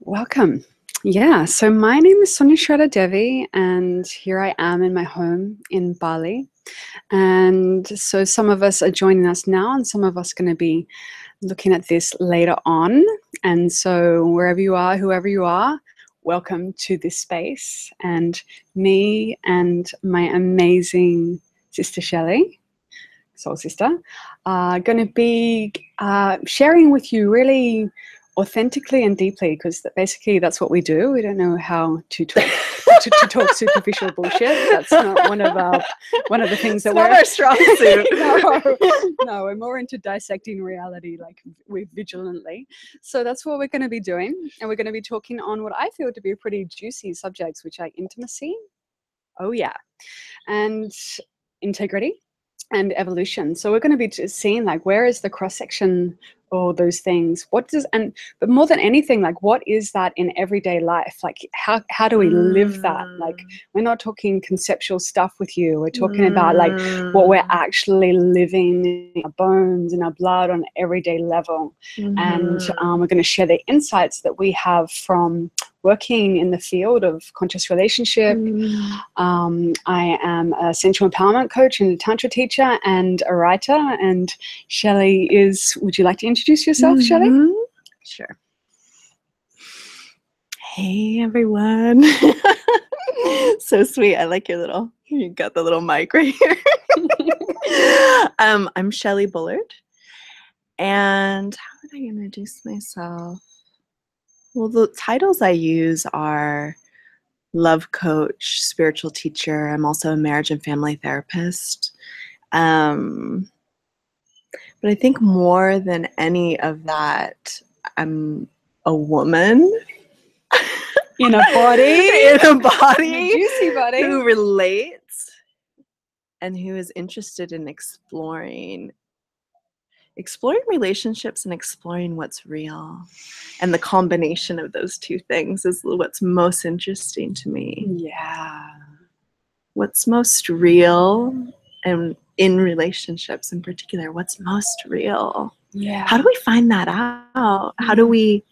Welcome. Yeah, so my name is Sonja Shradha Devi, and here I am in my home in Bali. And so some of us are joining us now, and some of us are going to be looking at this later on. And so wherever you are, whoever you are, welcome to this space. And me and my amazing sister Shelly, soul sister, are going to be sharing with you really authentically and deeply, because basically that's what we do. We don't know how to talk to talk superficial bullshit. That's not one of the things that we're not our strong suit. No, we're more into dissecting reality, like we vigilantly. So that's what we're going to be doing, and we're going to be talking on what I feel to be pretty juicy subjects, which are intimacy, oh yeah, and integrity and evolution. So we're going to be seeing like where is the cross section, all those things. But more than anything, like what is that in everyday life? Like how do we live that? Like we're not talking conceptual stuff with you. We're talking about like what we're actually living in our bones, in our blood on an everyday level. And we're going to share the insights that we have from working in the field of conscious relationship. I am a sensual empowerment coach and a tantra teacher and a writer. And Shelly is, would you like to introduce yourself, Shelly? Sure. Hey, everyone. So sweet. I like you got the little mic right here. I'm Shelly Bullard. And how would I introduce myself? Well, the titles I use are love coach, spiritual teacher. I'm also a marriage and family therapist. But I think more than any of that, I'm a woman. In a body. In a body. In a juicy body. Who relates and who is interested in exploring relationships and exploring what's real. And the combination of those two things is what's most interesting to me. Yeah. What's most real, and in relationships in particular, what's most real? Yeah. How do we find that out? How do we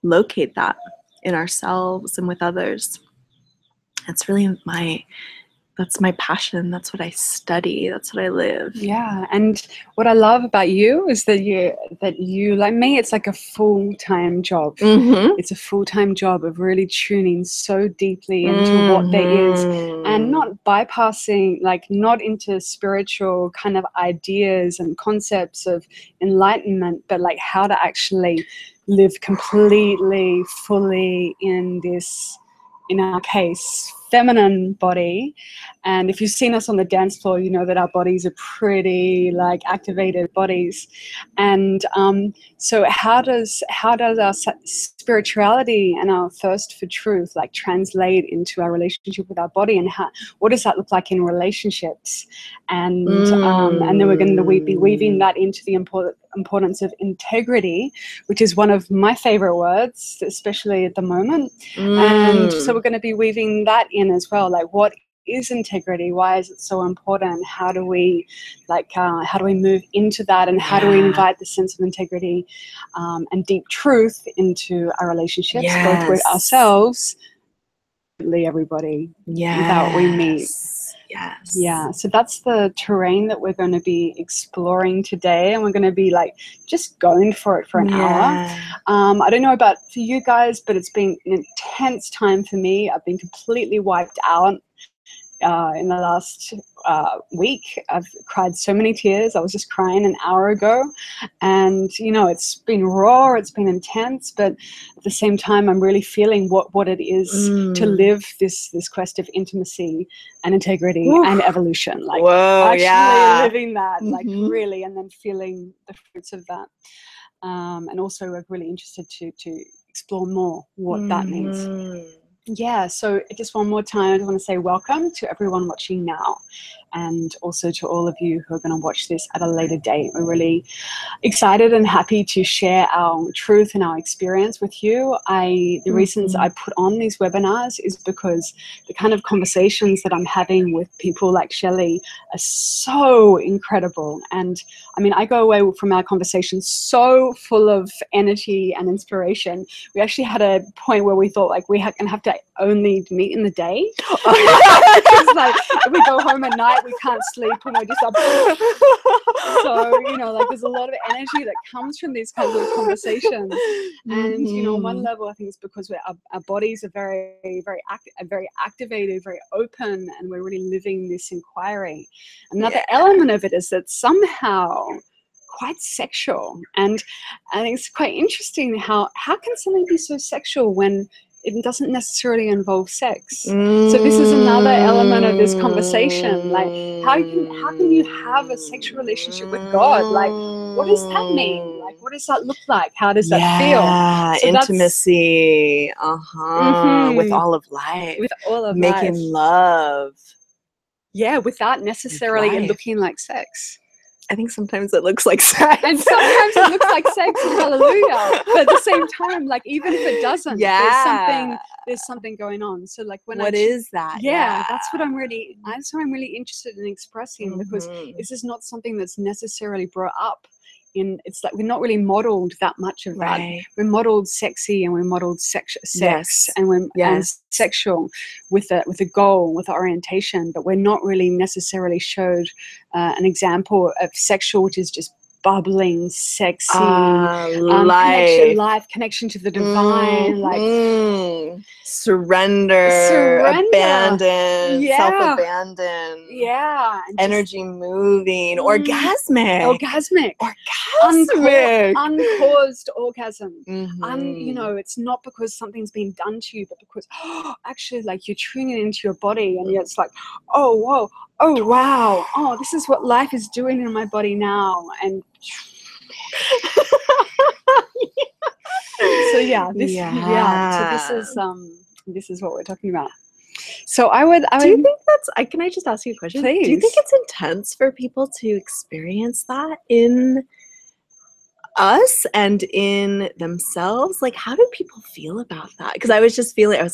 locate that in ourselves and with others? That's really that's my passion. That's what I study. That's what I live. Yeah. And what I love about you is that you like me, it's like a full-time job. It's a full-time job of really tuning so deeply into what there is, and not bypassing, like not into spiritual kind of ideas and concepts of enlightenment, but like how to actually live completely, fully in this, in our case, feminine body. And if you've seen us on the dance floor, you know that our bodies are pretty like activated bodies. And so how does our spirituality and our thirst for truth like translate into our relationship with our body, and what does that look like in relationships? And then we're going to be weaving that into the importance of integrity, which is one of my favorite words, especially at the moment. And so we're going to be weaving that in as well, like what is integrity, why is it so important, how do we move into that, and how do we invite the sense of integrity and deep truth into our relationships, both with ourselves, everybody that we meet. Yeah, so that's the terrain that we're going to be exploring today, and we're going to be like just going for it for an hour. I don't know about for you guys, but it's been an intense time for me. I've been completely wiped out in the last week. I've cried so many tears. I was just crying an hour ago, and you know, it's been raw, it's been intense, but at the same time I'm really feeling what it is to live this quest of intimacy and integrity and evolution, like living that, like really, and then feeling the fruits of that. And also we're really interested to explore more what that means. Yeah, so just one more time, I want to say welcome to everyone watching now. and also to all of you who are going to watch this at a later date. We're really excited and happy to share our truth and our experience with you. The reasons I put on these webinars is because the kind of conversations that I'm having with people like Shelly are so incredible. And I mean, I go away from our conversations so full of energy and inspiration. We actually had a point where we thought like we're going to have to only meet in the day. Because like if we go home at night, we can't sleep and we're just up. So, you know, like there's a lot of energy that comes from these kinds of conversations. And, you know, on one level, I think it's because our bodies are very, very activated, very open, and we're really living this inquiry. Another element of it is that somehow quite sexual. And I think it's quite interesting how can something be so sexual when it doesn't necessarily involve sex? So this is another element of this conversation. Like, how can you have a sexual relationship with God? Like, what does that mean? Like, what does that look like? How does that feel? So intimacy, with all of life. With all of making life. Love. Yeah, without necessarily looking like sex. I think sometimes it looks like sex. And sometimes it looks like sex, and hallelujah. But at the same time, like even if it doesn't, there's something going on. So like what is that? Yeah, that's what I'm really interested in expressing, because this is not something that's necessarily brought up in. It's like we're not really modeled that much of that. We're modeled sexy, and we're modeled sex, and we're and sexual with a goal, with orientation, but we're not really necessarily showed an example of sexual, which is just bubbling, sexy, connection to the divine, like surrender, abandon, self-abandon, energy moving, orgasmic, uncaused orgasm. You know, it's not because something's been done to you, but because actually, like you're tuning into your body, and it's like, oh whoa, oh wow, oh this is what life is doing in my body now, and so this is what we're talking about. So do you think that's can I just ask you a question? Please. Do you think it's intense for people to experience that in us and in themselves? Like, how do people feel about that? Because I was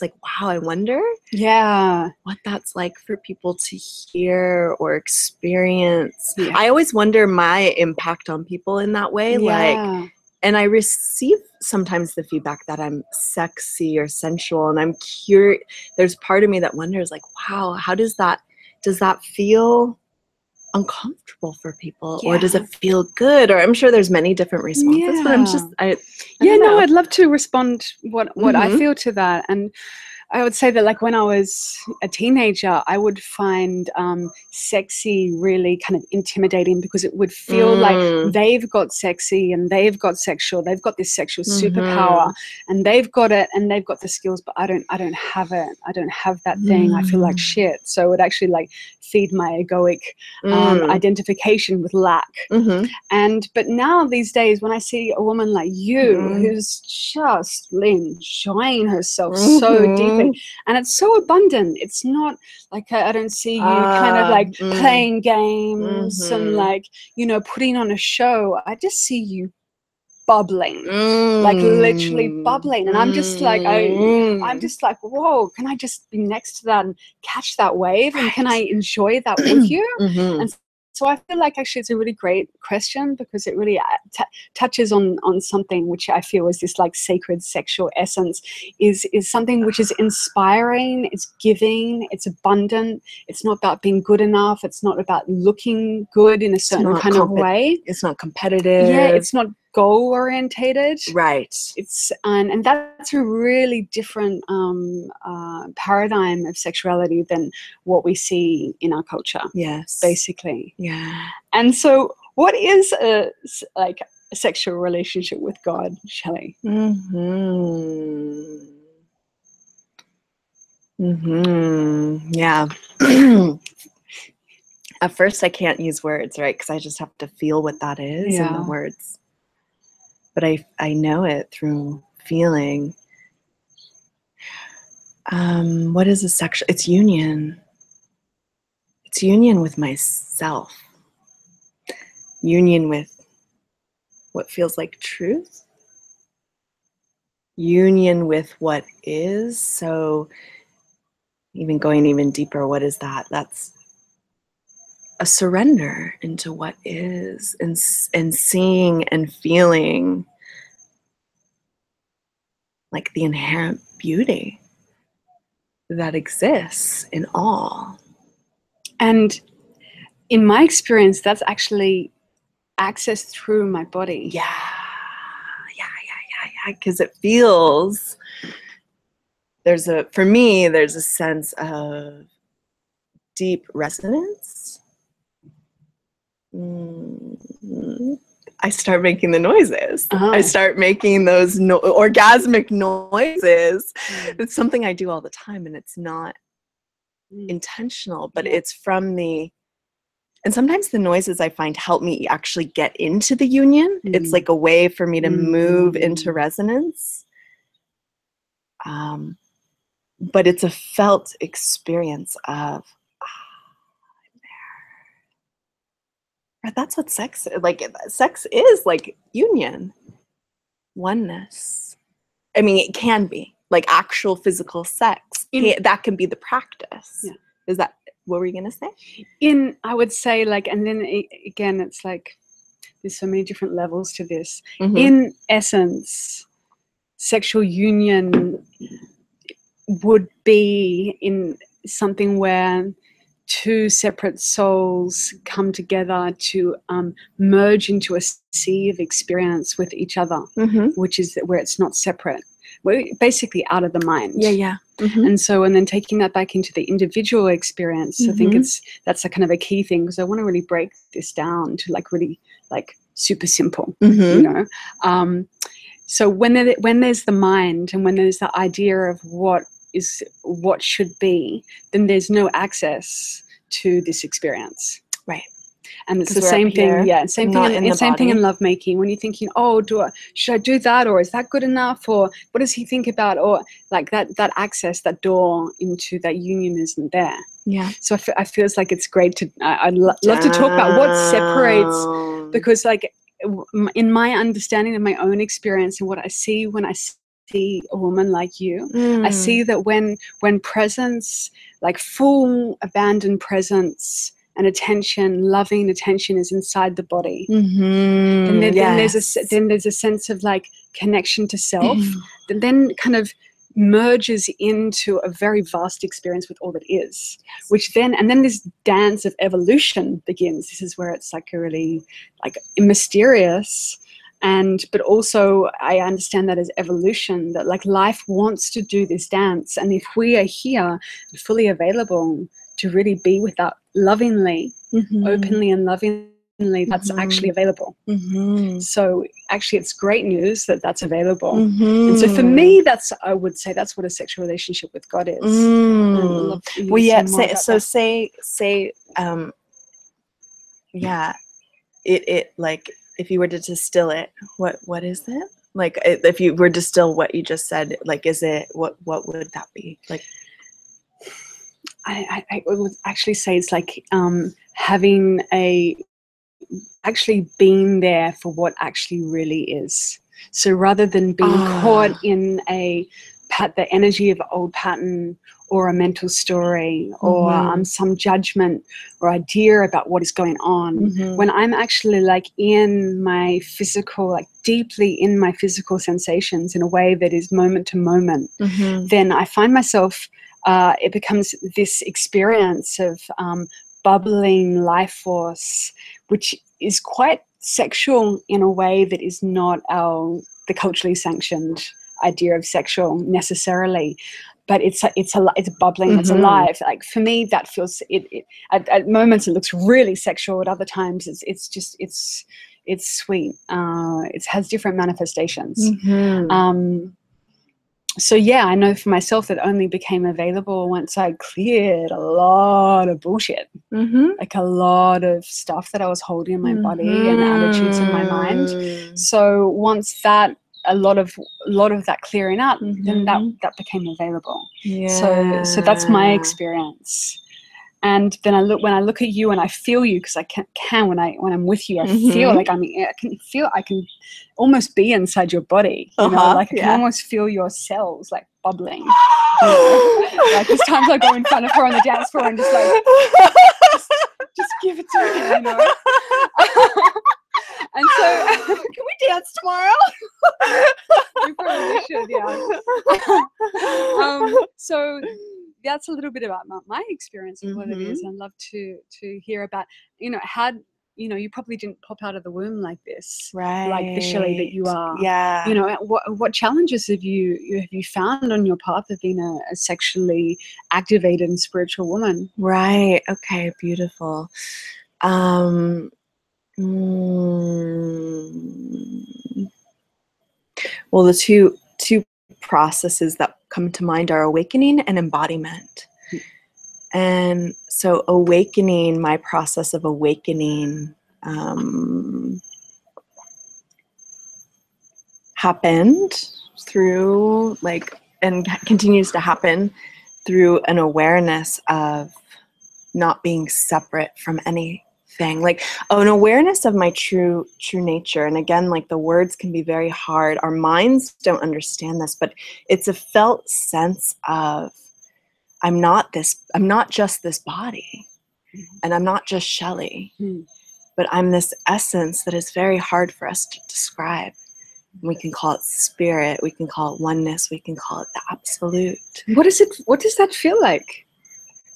like, wow, I wonder what that's like for people to hear or experience. I always wonder my impact on people in that way. Like, and I receive sometimes the feedback that I'm sexy or sensual, and I'm curious. There's part of me that wonders, like, wow, how does that feel uncomfortable for people, or does it feel good? Or I'm sure there's many different responses, but I'm just I don't know. I'd love to respond what I feel to that. And I would say that, like, when I was a teenager, I would find sexy really kind of intimidating, because it would feel like they've got sexy and they've got sexual, they've got this sexual superpower, and they've got it and they've got the skills, but I don't have it. I don't have that thing. I feel like shit. So it would actually like feed my egoic identification with lack. But now these days, when I see a woman like you who's just enjoying herself so deeply, and it's so abundant, it's not like I don't see you kind of like playing games and like, you know, putting on a show. I just see you bubbling, like literally bubbling, and I'm just like I'm just like, whoa, can I just be next to that and catch that wave, and can I enjoy that with you? And so I feel like actually it's a really great question, because it really touches on something which I feel is this like sacred sexual essence, is something which is inspiring, it's giving, it's abundant. It's not about being good enough. It's not about looking good in a certain kind of way. It's not competitive. Yeah, it's not goal orientated. Right. It's and that's a really different paradigm of sexuality than what we see in our culture. Yes. Basically. Yeah. And so what is a sexual relationship with God, Shelly? Yeah. At first I can't use words, right? Because I just have to feel what that is in the words. But I know it through feeling. What is a sexual? It's union. It's union with myself, union with what feels like truth, union with what is. So even going even deeper, what is that? That's a surrender into what is, and seeing and feeling like the inherent beauty that exists in all. And in my experience, that's actually accessed through my body. Yeah. Because it feels, for me, there's a sense of deep resonance. I start making the noises. I start making those orgasmic noises. It's something I do all the time, and it's not intentional, but it's from and sometimes the noises I find help me actually get into the union. It's like a way for me to move into resonance. But it's a felt experience of, I'm there. That's what sex is. Like, sex is like union, oneness. I mean, it can be like actual physical sex. That can be the practice. Yeah. Is that what were you going to say? I would say, like, and then again, it's like there's so many different levels to this. In essence, sexual union would be in something where two separate souls come together to merge into a sea of experience with each other, which is where it's not separate. We're basically out of the mind. Yeah. And so, and then taking that back into the individual experience, I think that's a kind of a key thing, because I want to really break this down to like really like super simple, you know. So when there's the mind, and when there's the idea of what should be, then there's no access to this experience. Right. And it's the same thing, same thing in lovemaking. When you're thinking, oh, should I do that, or is that good enough, or what does he think about, or like that access, that door into that union isn't there. Yeah. So I feel like it's great to. I'd love to talk about what separates, because like in my understanding of my own experience and what I see when I see a woman like you, I see that when presence, like full abandoned presence and attention, loving attention, is inside the body, then there's a sense of like connection to self that then kind of merges into a very vast experience with all that is, which then this dance of evolution begins. This is where it's like a really like mysterious, but also I understand that as evolution, that like life wants to do this dance, and if we are here fully available to really be with that lovingly, openly and lovingly, that's actually available. So actually it's great news that that's available. And so for me, I would say that's what a sexual relationship with God is. Well, yeah, it like, if you were to distill it, what is it? Like, if you were to distill what you just said, like, is it, what would that be? Like, I would actually say it's like actually being there for what actually really is. So rather than being caught in the energy of an old pattern or a mental story or some judgment or idea about what is going on, when I'm actually like in my physical, like deeply in my physical sensations in a way that is moment to moment, then I find myself, it becomes this experience of bubbling life force, which is quite sexual in a way that is not the culturally sanctioned idea of sexual necessarily, but it's bubbling, it's alive. Like for me, that feels it at moments it looks really sexual. At other times, it's sweet. It has different manifestations. So yeah, I know for myself that only became available once I cleared a lot of bullshit, like a lot of stuff that I was holding in my body and attitudes in my mind. So once that, a lot of that clearing up, then that became available. So that's my experience. And then when I look at you and I feel you, because I can when I'm with you, I feel like I can almost be inside your body, you know, like I can almost feel your cells like bubbling. You know? Like there's times I go in front of her on the dance floor and just like, just give it to me, you know. And so, can we dance tomorrow? We probably should, yeah. So that's a little bit about my experience of what it is. I'd love to hear about, you know, how, you know, you probably didn't pop out of the womb like this, right? Like the Shelly that you are. Yeah. You know, what challenges have you found on your path of being a sexually activated and spiritual woman? Right. Okay. Beautiful. Well, the two processes that come to mind are awakening and embodiment. And so awakening, my process of awakening happened through and continues to happen through an awareness of not being separate from anything, like an awareness of my true nature. And again, like the words can be very hard. Our minds don't understand this, but it's a felt sense of I'm not just this body, and I'm not just Shelly, but I'm this essence that is very hard for us to describe. We can call it spirit, we can call it oneness, we can call it the absolute. What does that feel like?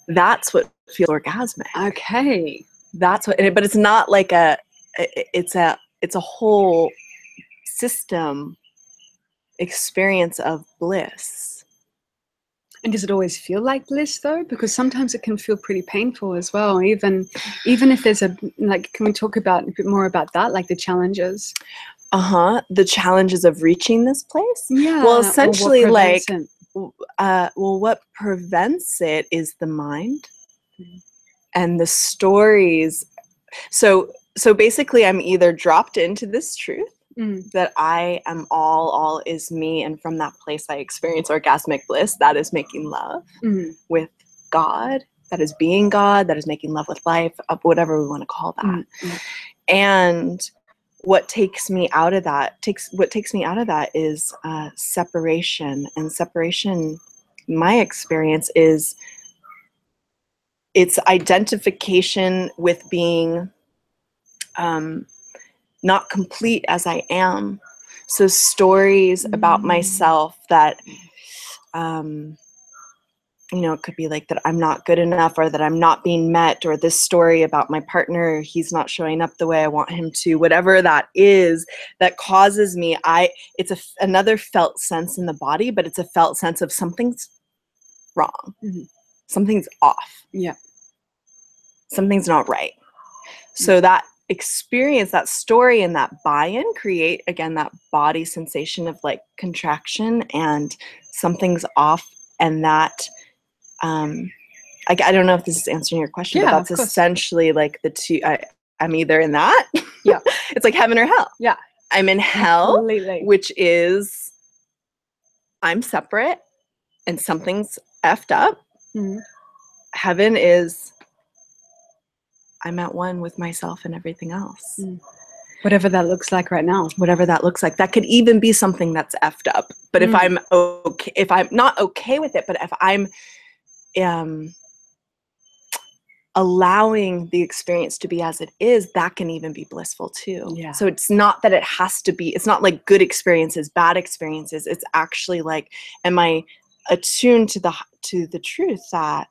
That's what feels orgasmic. Okay. That's what, but it's not like it's a whole system experience of bliss. And does it always feel like bliss though? Because sometimes it can feel pretty painful as well. Even if there's can we talk about a bit more about that, like the challenges? The challenges of reaching this place? Yeah. Well, essentially what prevents it is the mind and the stories. So basically I'm either dropped into this truth that I am all is me, and from that place I experience orgasmic bliss. That is making love with God, that is being God, that is making love with life, whatever we want to call that. And what takes me out of that is separation. And separation, my experience is it's identification with being not complete as I am. So stories about myself that, it could be like that I'm not good enough, or that I'm not being met, or this story about my partner, he's not showing up the way I want him to, whatever that is, that causes me, it's another felt sense in the body, but it's a felt sense of something's wrong. Something's off. Yeah. Something's not right. So that experience, that story, and that buy-in create, again, that body sensation of like contraction and something's off. And that I don't know if this is answering your question, but that's essentially like the two. I'm either in that, it's like heaven or hell. I'm in hell, completely. Which is I'm separate and something's effed up. Heaven is I'm at one with myself and everything else. Whatever that looks like right now. Whatever that looks like. That could even be something that's effed up. But if I'm okay, if I'm not okay with it, but if I'm allowing the experience to be as it is, that can even be blissful too. Yeah. So it's not that it has to be, it's not like good experiences, bad experiences. It's actually like, am I attuned to the truth that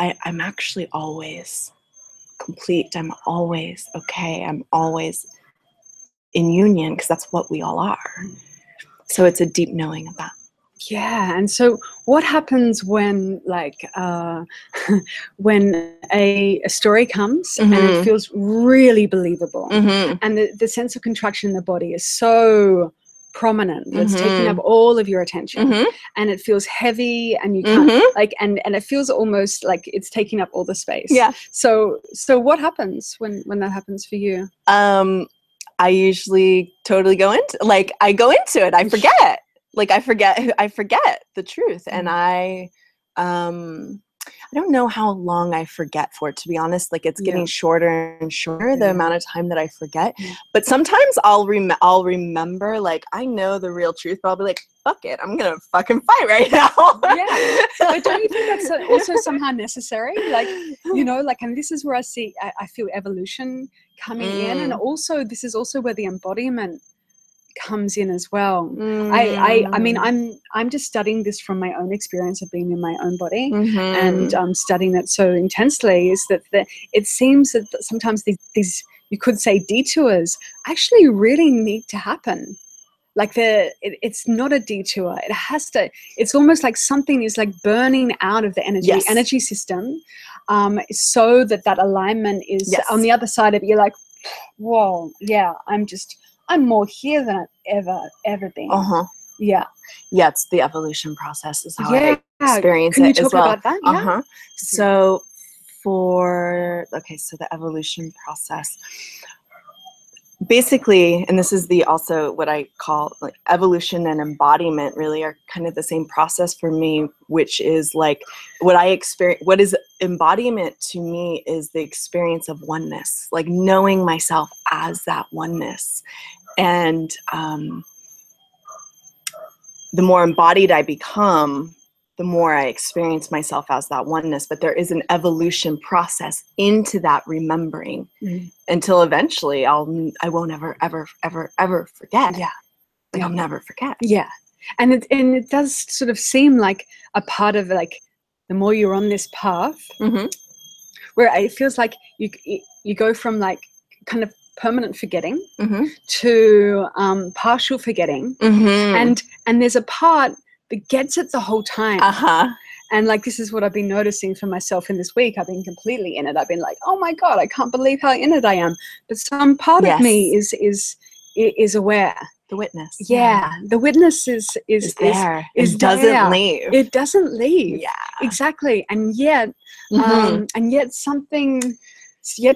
I'm actually always complete. I'm always okay. I'm always in union, because that's what we all are. So it's a deep knowing of that. Yeah. And so what happens when when a story comes and it feels really believable, and the sense of contraction in the body is so prominent, it's taking up all of your attention, and it feels heavy, and you can't and it feels almost like it's taking up all the space. So what happens when that happens for you? I usually totally go into it. I forget. I forget the truth, and I don't know how long I forget for, to be honest. Like, it's getting shorter and shorter, the amount of time that I forget. But sometimes I'll remember, like, I know the real truth, but I'll be like, fuck it, I'm gonna fucking fight right now. But don't you think that's also somehow necessary? Like, you know, like, and this is where I feel evolution coming in, and also this is also where the embodiment comes in as well. I mean, I'm just studying this from my own experience of being in my own body, and studying it so intensely, is that it seems that sometimes these you could say detours actually really need to happen. Like, it's not a detour. It has to. It's almost like something is like burning out of the energy system, so that alignment is on the other side of it. You're like, whoa, yeah, I'm more here than I've ever been. Yeah, it's the evolution process is how I experience Can you it talk as well. about that? So so the evolution process. Basically, and this is also what I call, like, evolution and embodiment really are kind of the same process for me, which is like what I experience. What is embodiment to me is the experience of oneness, like knowing myself as that oneness. And the more embodied I become, the more I experience myself as that oneness. But there is an evolution process into that remembering until eventually I won't ever forget. Like, I'll never forget. And it does sort of seem like a part of, like, the more you're on this path, where it feels like you go from, like, kind of permanent forgetting to partial forgetting, and there's a part that gets it the whole time. And, like, this is what I've been noticing for myself in this week. I've been completely in it. I've been like, oh my God, I can't believe how in it I am. But some part of me is aware. The witness. The witness is there. Is doesn't there. leave. It doesn't leave. Exactly. And yet, yet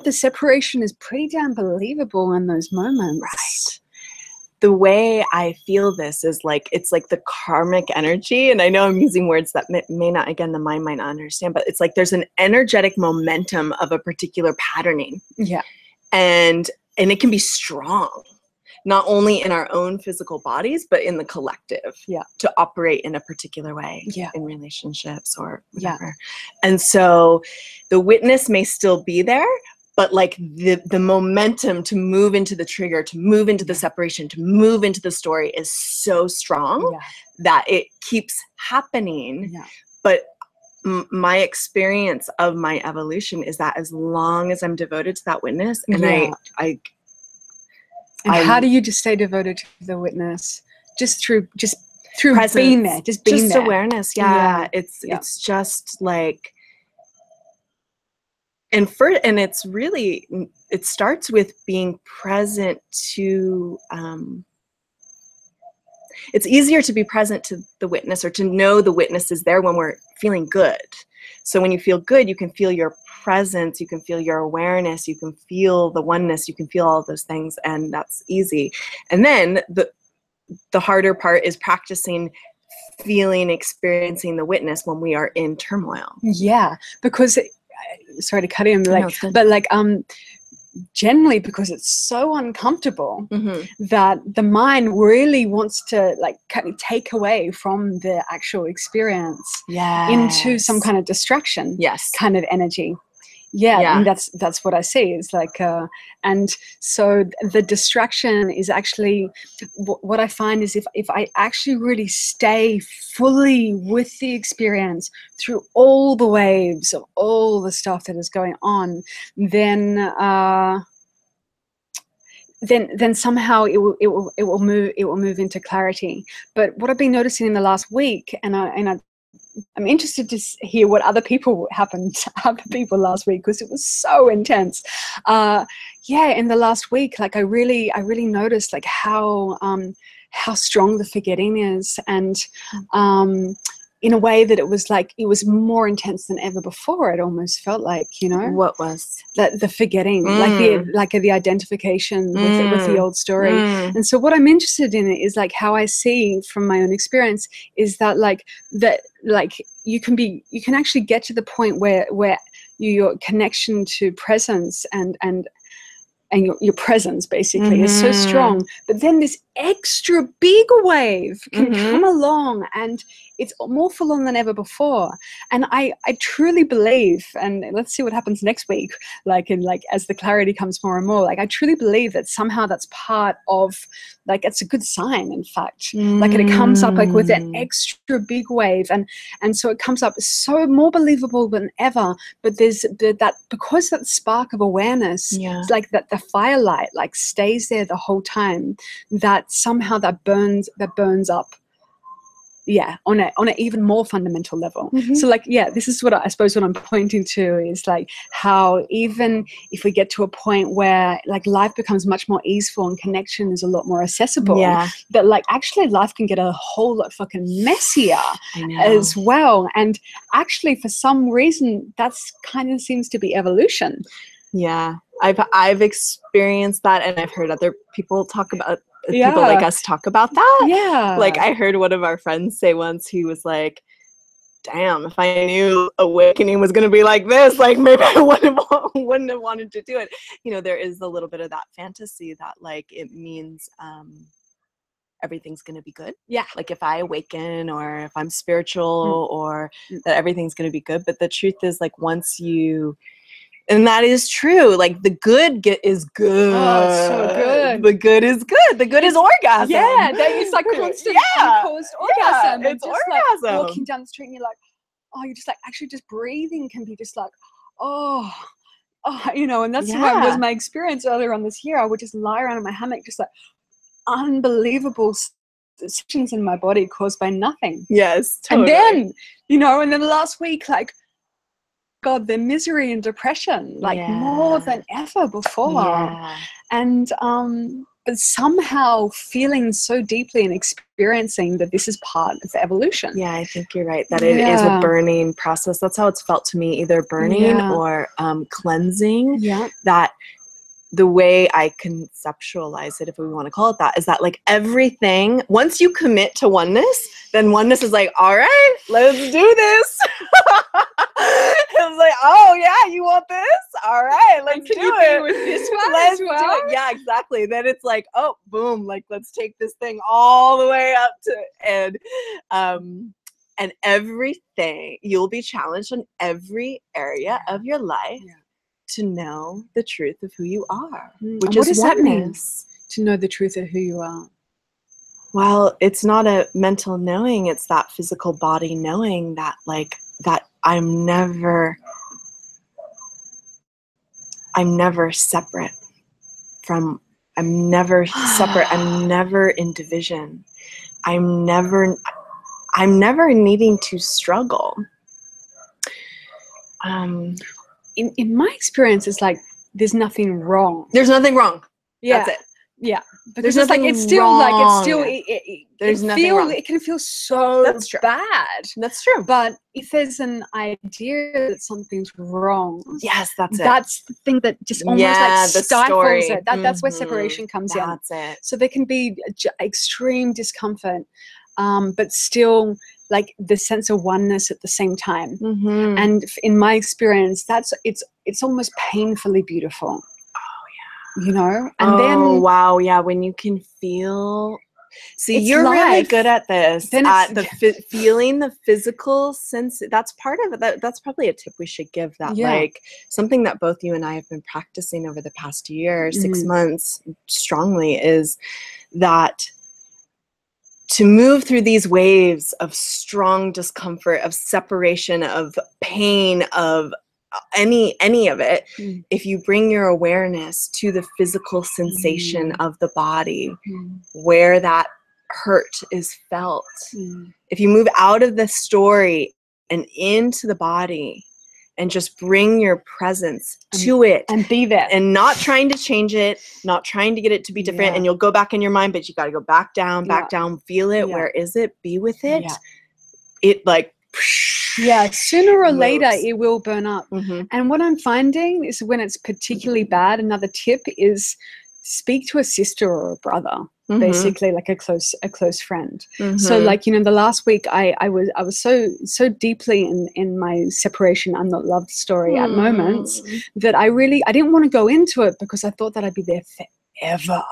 the separation is pretty damn believable in those moments. Right. The way I feel this is like, it's like the karmic energy. And I know I'm using words that may not, again, the mind might not understand, but it's like there's an energetic momentum of a particular patterning. And it can be strong, not only in our own physical bodies, but in the collective, to operate in a particular way in relationships or whatever. And so the witness may still be there, but, like, the momentum to move into the trigger, to move into the separation, to move into the story is so strong that it keeps happening. But my experience of my evolution is that as long as I'm devoted to that witness, and how do you just stay devoted to the witness? Just through presence, being there, just being there. Awareness. It's just like, and it's really, it starts with being present to, it's easier to be present to the witness, or to know the witness is there when we're feeling good. So when you feel good, you can feel your presence, you can feel your awareness, you can feel the oneness, you can feel all of those things, and that's easy. And then the harder part is practicing feeling, experiencing the witness when we are in turmoil. Because sorry to cut in, but like generally, because it's so uncomfortable, that the mind really wants to, like, kind of take away from the actual experience into some kind of distraction kind of energy. And that's what I see. It's like, and so the distraction is actually what I find is if I actually really stay fully with the experience through all the waves of all the stuff that is going on, then somehow it will move into clarity. But what I've been noticing in the last week, and I'm interested to hear what other people last week, because it was so intense. In the last week, like, I really noticed, like, how strong the forgetting is, and in a way that it was like, it was more intense than ever before. It almost felt like, you know, what was that the forgetting, like the identification with the old story. And so what I'm interested in is like how I see from my own experience is that like you can actually get to the point where your connection to presence and your presence basically is so strong, but then this extra big wave can come along and it's more full on than ever before. And I truly believe, and let's see what happens next week, as the clarity comes more and more, like I truly believe that somehow that's part of, like, it's a good sign, in fact, like it comes up like with an extra big wave, and so it comes up so more believable than ever. But there's that, because that spark of awareness, it's like that the firelight like stays there the whole time, that somehow that burns up on an even more fundamental level. So like, this is what I suppose what I'm pointing to is like how even if we get to a point where like life becomes much more easeful and connection is a lot more accessible, that like actually life can get a whole lot fucking messier as well. And actually for some reason that's kind of seems to be evolution. I've experienced that, and I've heard other people talk about people like us talk about that. Like I heard one of our friends say once, he was like, damn, if I knew awakening was going to be like this, like maybe I wouldn't have wanted to do it. You know, there is a little bit of that fantasy that like it means everything's going to be good. Like if I awaken, or if I'm spiritual, or that everything's going to be good. But the truth is, like, once you, and that is true. Like the good is good. Oh, it's so good. The good is good. The good is orgasm. That is like constant uncaused orgasm. It's just orgasm. Like walking down the street and you're like, oh, you're just like, actually just breathing can be just like, you know, and that's what was my experience earlier on this year. I would just lie around in my hammock, just like unbelievable sensations in my body caused by nothing. Yes, And totally. then, you know, and then last week, like, God, the misery and depression, like more than ever before. And but somehow feeling so deeply and experiencing that this is part of the evolution. I think you're right, that it is a burning process. That's how it's felt to me, either burning or cleansing. That the way I conceptualize it, if we want to call it that, is that like everything, once you commit to oneness, then oneness is like, all right, let's do this. It's like, oh yeah, you want this? All right, let's do it. With this one let's as well? do it. Yeah, exactly. Then it's like, oh, boom, like let's take this thing all the way up to and everything, you'll be challenged in every area of your life to know the truth of who you are, which is what does that mean, oneness. to know the truth of who you are? Well, it's not a mental knowing, it's that physical body knowing that, like, that I'm never separate from, I'm never separate, I'm never in division. I'm never needing to struggle. In my experience, it's like there's nothing wrong. There's nothing wrong. That's it. Because it's like it's still wrong. Like it's still there's nothing wrong. It can feel so bad. That's true. But if there's an idea that something's wrong, that's it. That's the thing that just almost like stifles it. That's where separation comes in. That's it. So there can be extreme discomfort, but still like the sense of oneness at the same time. And in my experience, it's almost painfully beautiful. You know, and then wow, when you can feel. See, you're life. Really good at this. Then at feeling the physical sense. That's part of it. That's probably a tip we should give. That like something that both you and I have been practicing over the past year, 6 months, strongly, is that to move through these waves of strong discomfort, of separation, of pain, of any of it, if you bring your awareness to the physical sensation of the body, where that hurt is felt, if you move out of the story and into the body and just bring your presence to it and be there, and not trying to change it, not trying to get it to be different, and you'll go back in your mind, but you got to go back down, feel it. Where is it? Be with it. it like, yeah, sooner or later moves. it will burn up. Mhm. And what I'm finding is when it's particularly bad, another tip is speak to a sister or a brother, basically like a close friend. So like, you know, the last week I was so deeply in my separation, I'm not loved story at moments that I didn't want to go into it because I thought that I'd be there forever,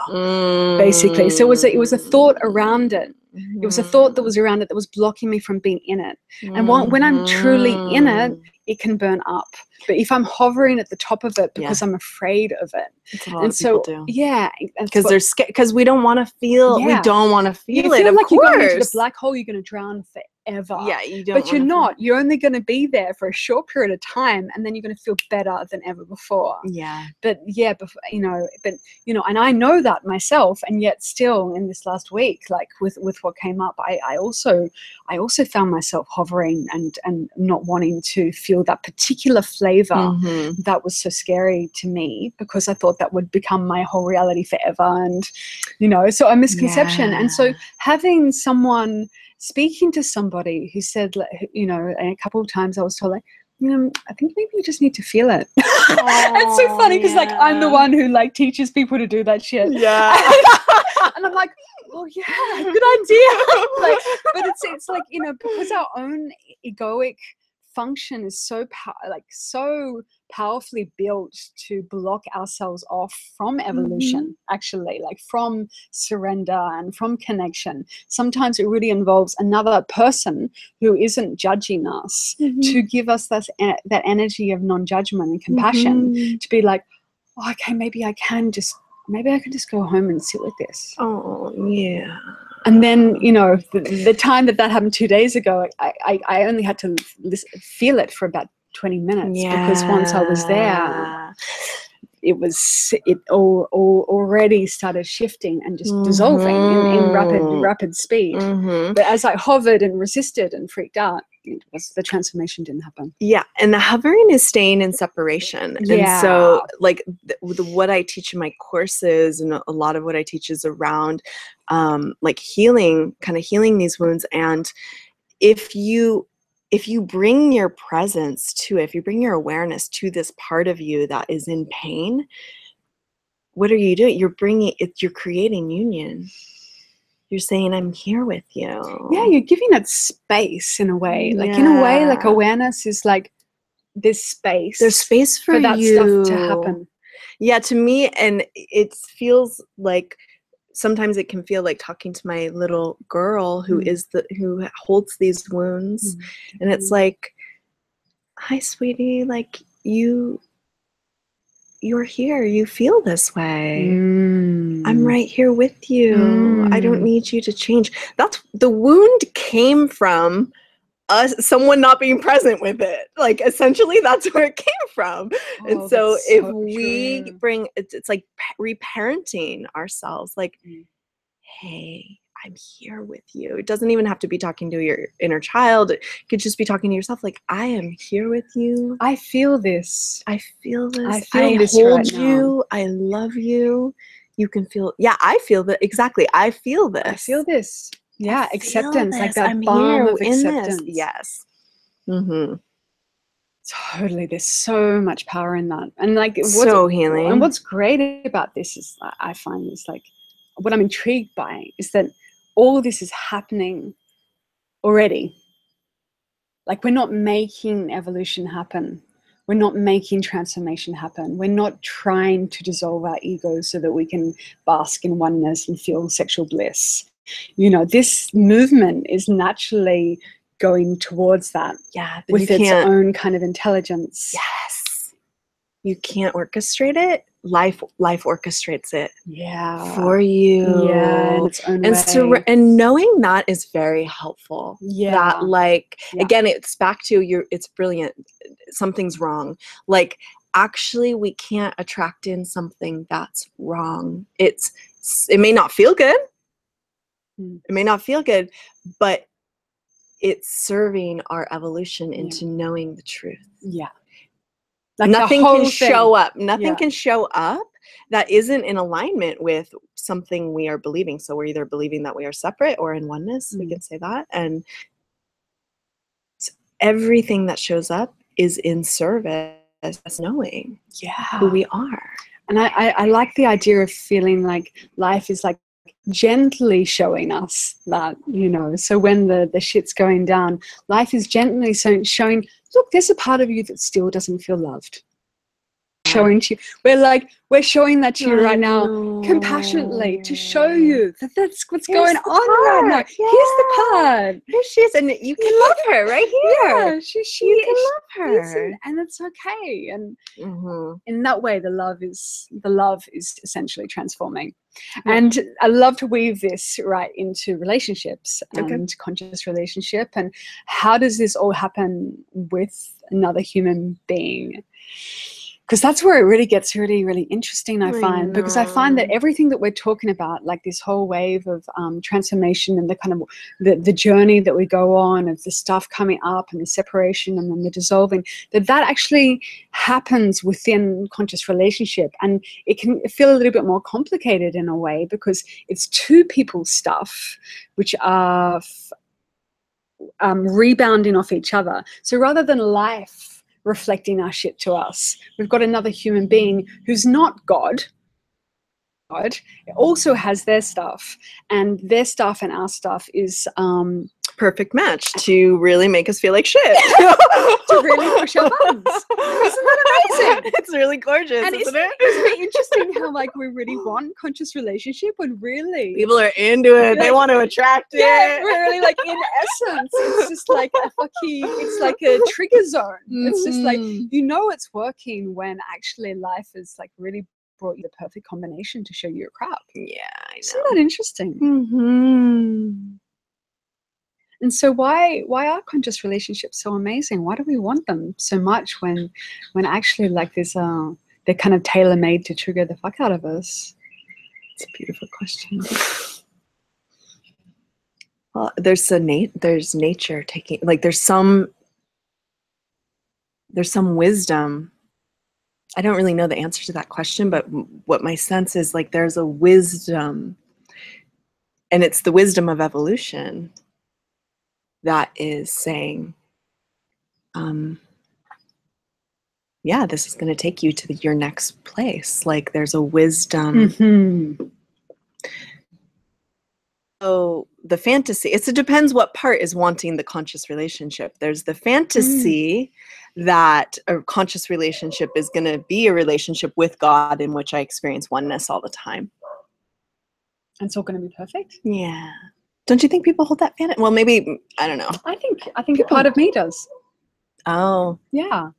basically. So it was a thought around it. It was a thought that was around it that was blocking me from being in it. And when I'm truly in it, it can burn up. But if I'm hovering at the top of it because I'm afraid of it, that's what a lot of people do. Yeah, because they're scared, because we don't want to feel. We don't want to feel it. You feel like course. You're going into the black hole. You're going to drown forever. Yeah, you don't. But you're not. You're only going to be there for a short period of time, and then you're going to feel better than ever before. Yeah. But yeah, you know, and I know that myself, and yet still in this last week, like with what came up, I also found myself hovering and not wanting to feel that particular flavor that was so scary to me, because I thought that would become my whole reality forever, and you know, so a misconception. And so having someone, speaking to somebody who said, you know, and a couple of times I was told, like, you know, I think maybe you just need to feel it. It's so funny because like I'm the one who like teaches people to do that shit. Yeah. And I'm like, oh yeah, good idea. Like, but it's like, you know, because our own egoic function is so powerfully built to block ourselves off from evolution, actually, like from surrender and from connection. Sometimes it really involves another person who isn't judging us to give us that energy of non-judgment and compassion, to be like, oh, okay, maybe I can just go home and sit with this. Oh yeah. And then, you know, the time that happened 2 days ago, I only had to feel it for about 20 minutes because once I was there, it already started shifting and just dissolving in rapid speed. But as I hovered and resisted and freaked out, the transformation didn't happen. Yeah, and the hovering is staying in separation. And so like what I teach in my courses, and a lot of what I teach is around like healing these wounds. And if you bring your presence to it, if you bring your awareness to this part of you that is in pain, what are you doing? You're creating union. You're saying, I'm here with you. Yeah, you're giving it space in a way. Like in a way, like awareness is like this space. There's space for that stuff to happen. Yeah, to me, and it feels like sometimes it can feel like talking to my little girl who holds these wounds, and it's like, hi, sweetie, like you're here, you feel this way. I'm right here with you. I don't need you to change. That's the wound came from someone not being present with it. Like essentially that's where it came from. And so if we bring it's like reparenting ourselves, like, hey, I'm here with you. It doesn't even have to be talking to your inner child. It could just be talking to yourself, like, I am here with you. I feel this. I feel this. I hold right you. I love you. You can feel, I feel that. Exactly. I feel this. I feel this. Yeah, acceptance. This. Like that I'm balm here of acceptance. Yes. Totally. There's so much power in that. And like so healing. And what's great about this is, I find, is like, what I'm intrigued by is that all of this is happening already. Like, we're not making evolution happen. We're not making transformation happen. We're not trying to dissolve our egos so that we can bask in oneness and feel sexual bliss. You know, this movement is naturally going towards that. Yeah, with its own kind of intelligence. Yes. You can't orchestrate it. Life orchestrates it. Yeah. For you. Yeah, in its own way. And knowing that is very helpful. Yeah. That, like, again, it's back to it's brilliant. Something's wrong. Like, actually, we can't attract in something that's wrong. It may not feel good. It may not feel good, but it's serving our evolution into knowing the truth. Yeah. Like nothing can show up. Nothing can show up that isn't in alignment with something we are believing. So we're either believing that we are separate or in oneness. We can say that. And everything that shows up is in service as knowing who we are. And I like the idea of feeling like life is like gently showing us that, so when the shit's going down, life is gently showing, look, there's a part of you that still doesn't feel loved. Showing to you, we're showing that to you right now, compassionately, to show you that that's what's going on right now. Here's the part. Here she is, and you can love her right here. Yeah, she you can love her, and it's okay. And in that way, the love is essentially transforming. Yeah. And I love to weave this right into relationships and conscious relationship, and how does this all happen with another human being? Because that's where it really gets really, really interesting, I find. Because I find that everything that we're talking about, like this whole wave of transformation and the kind of the journey that we go on, of the stuff coming up and the separation and then the dissolving, that actually happens within conscious relationship. And it can feel a little bit more complicated in a way, because it's two people's stuff which are rebounding off each other. So rather than life reflecting our shit to us, we've got another human being who's not God. God also has their stuff, and their stuff and our stuff is perfect match to really make us feel like shit. To really push our buttons. Isn't that amazing? It's really gorgeous, and isn't it? Isn't it interesting how we really want conscious relationship, when really people are into it, they want to attract it. Yeah, really, in essence, it's just like it's like a trigger zone. It's just like, it's working when actually life is really brought you the perfect combination to show you your crap. Yeah, I know. Isn't that interesting? And so why are conscious relationships so amazing? Why do we want them so much when actually there's they're kind of tailor-made to trigger the fuck out of us? It's a beautiful question. Well, there's nature taking, there's some wisdom. I don't really know the answer to that question, but what my sense is, there's a wisdom, and it's the wisdom of evolution that is saying, this is going to take you to your next place. There's a wisdom. So the fantasy, it depends what part is wanting the conscious relationship. There's the fantasy that a conscious relationship is going to be a relationship with God in which I experience oneness all the time. And it's all going to be perfect? Yeah. Don't you think people hold that fantasy? Well, maybe, I don't know. I think a part of me does. Oh. Yeah.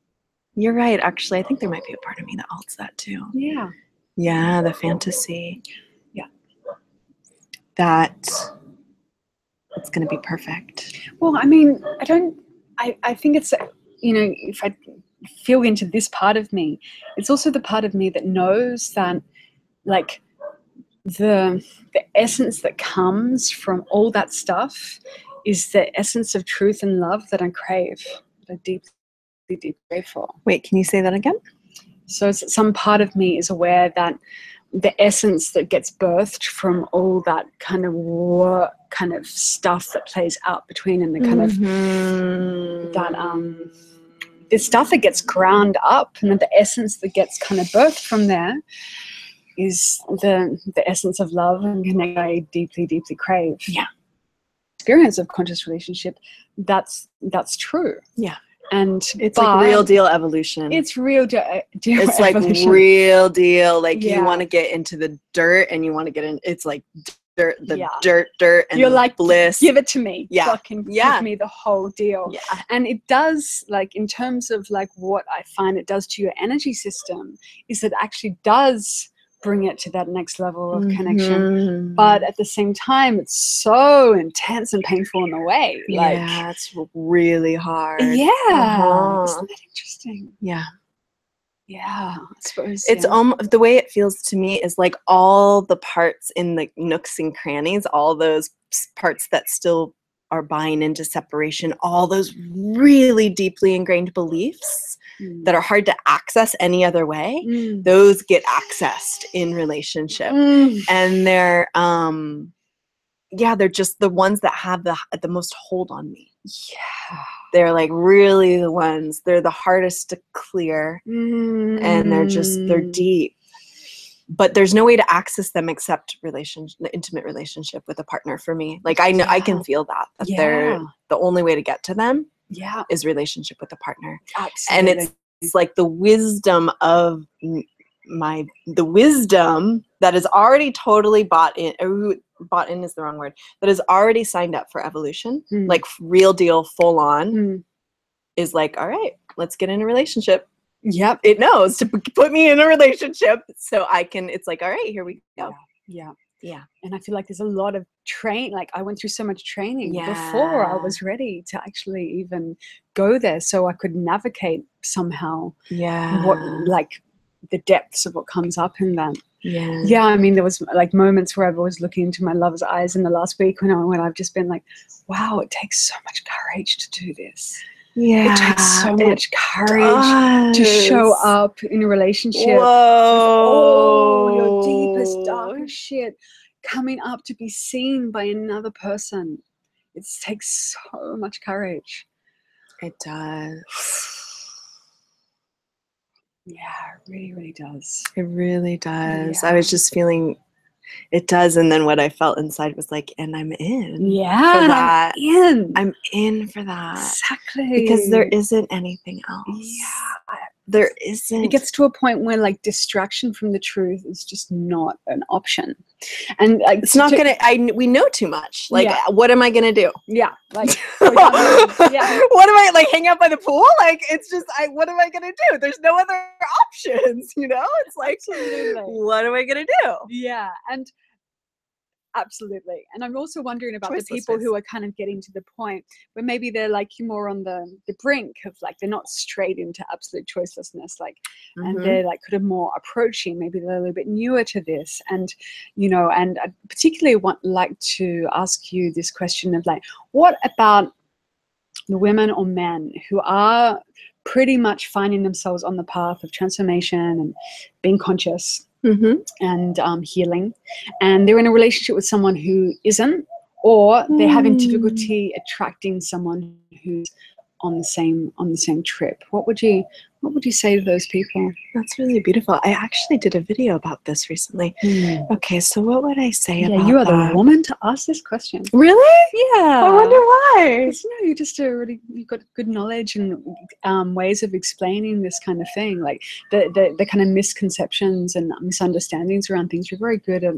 You're right. Actually, I think there might be a part of me that holds that too. Yeah. Yeah, the fantasy. Yeah. That it's going to be perfect. Well, I mean, I think it's, if I feel into this part of me, it's also the part of me that knows that, the essence that comes from all that stuff is the essence of truth and love that I crave, that I deeply, deeply crave for. Wait, can you say that again? So some part of me is aware that the essence that gets birthed from all that kind of work, kind of stuff that plays out between, and the kind of that the stuff that gets ground up, and the essence that gets kind of birthed from there is the essence of love and connect I deeply, deeply crave. Yeah. Experience of conscious relationship, that's true. Yeah. And it's real deal evolution. It's real deal. It's evolution. Real deal. You want to get into the dirt, and you want to get in. It's dirt, dirt, and you're bliss. Give it to me. Yeah. Fucking give me the whole deal. Yeah. And it does, in terms of what I find it does to your energy system, is it actually does bring it to that next level of connection, but at the same time it's so intense and painful in the way. It's really hard. Isn't that interesting? Yeah, I suppose it's the way it feels to me is all the parts in the nooks and crannies, all those parts that still are buying into separation, all those really deeply ingrained beliefs that are hard to access any other way, those get accessed in relationship. And they're yeah, they're just the ones that have the most hold on me. Yeah. They're like really the ones, they're the hardest to clear, and they're deep. But there's no way to access them except intimate relationship with a partner for me. Like I know, I can feel that they're the only way to get to them is relationship with a partner. Absolutely. And it's like the wisdom of the wisdom that is already totally bought in is the wrong word, that is already signed up for evolution, like real deal, full on, is like, all right, let's get in a relationship. Yep. It knows to put me in a relationship so I can, it's like, all right, here we go. Yeah. Yeah. And I feel like there's a lot of like I went through so much training before I was ready to actually even go there, so I could navigate somehow what, like, the depths of what comes up in that. Yeah, I mean, there was like moments where I was looking into my lover's eyes in the last week when I've just been like, wow, it takes so much courage to do this. Yeah, it takes so much courage to show up in a relationship with all your deepest, darkest shit coming up to be seen by another person. It takes so much courage. It does. Yeah, it really, really does. It really does. I was just feeling it does, and then what I felt inside was like, and I'm in. Yeah, for that. I'm in for that. Exactly. Because there isn't anything else. Yeah. There isn't. It gets to a point where like distraction from the truth is just not an option. And like, it's not we know too much. Like, what am I gonna do? Yeah. Like, what am I, like, hang out by the pool? Like, it's just, what am I gonna do? There's no other options, you know? It's like, what am I gonna do? Yeah. And absolutely. And I'm also wondering about the people who are kind of getting to the point where maybe they're like more on the brink of, like, they're not straight into absolute choicelessness, like, and they're like kind of more approaching, maybe they're a little bit newer to this. And, you know, and I particularly like to ask you this question of, like, what about the women or men who are pretty much finding themselves on the path of transformation and being conscious and healing, and they're in a relationship with someone who isn't, or they're having difficulty attracting someone who's on the same trip? What would you say to those people? That's really beautiful. I actually did a video about this recently. Okay, so what would I say about that? You are the woman to ask this question. Really? Yeah. I wonder why. Because, you know, you've got good knowledge and ways of explaining this kind of thing, like the kind of misconceptions and misunderstandings around things. You're very good at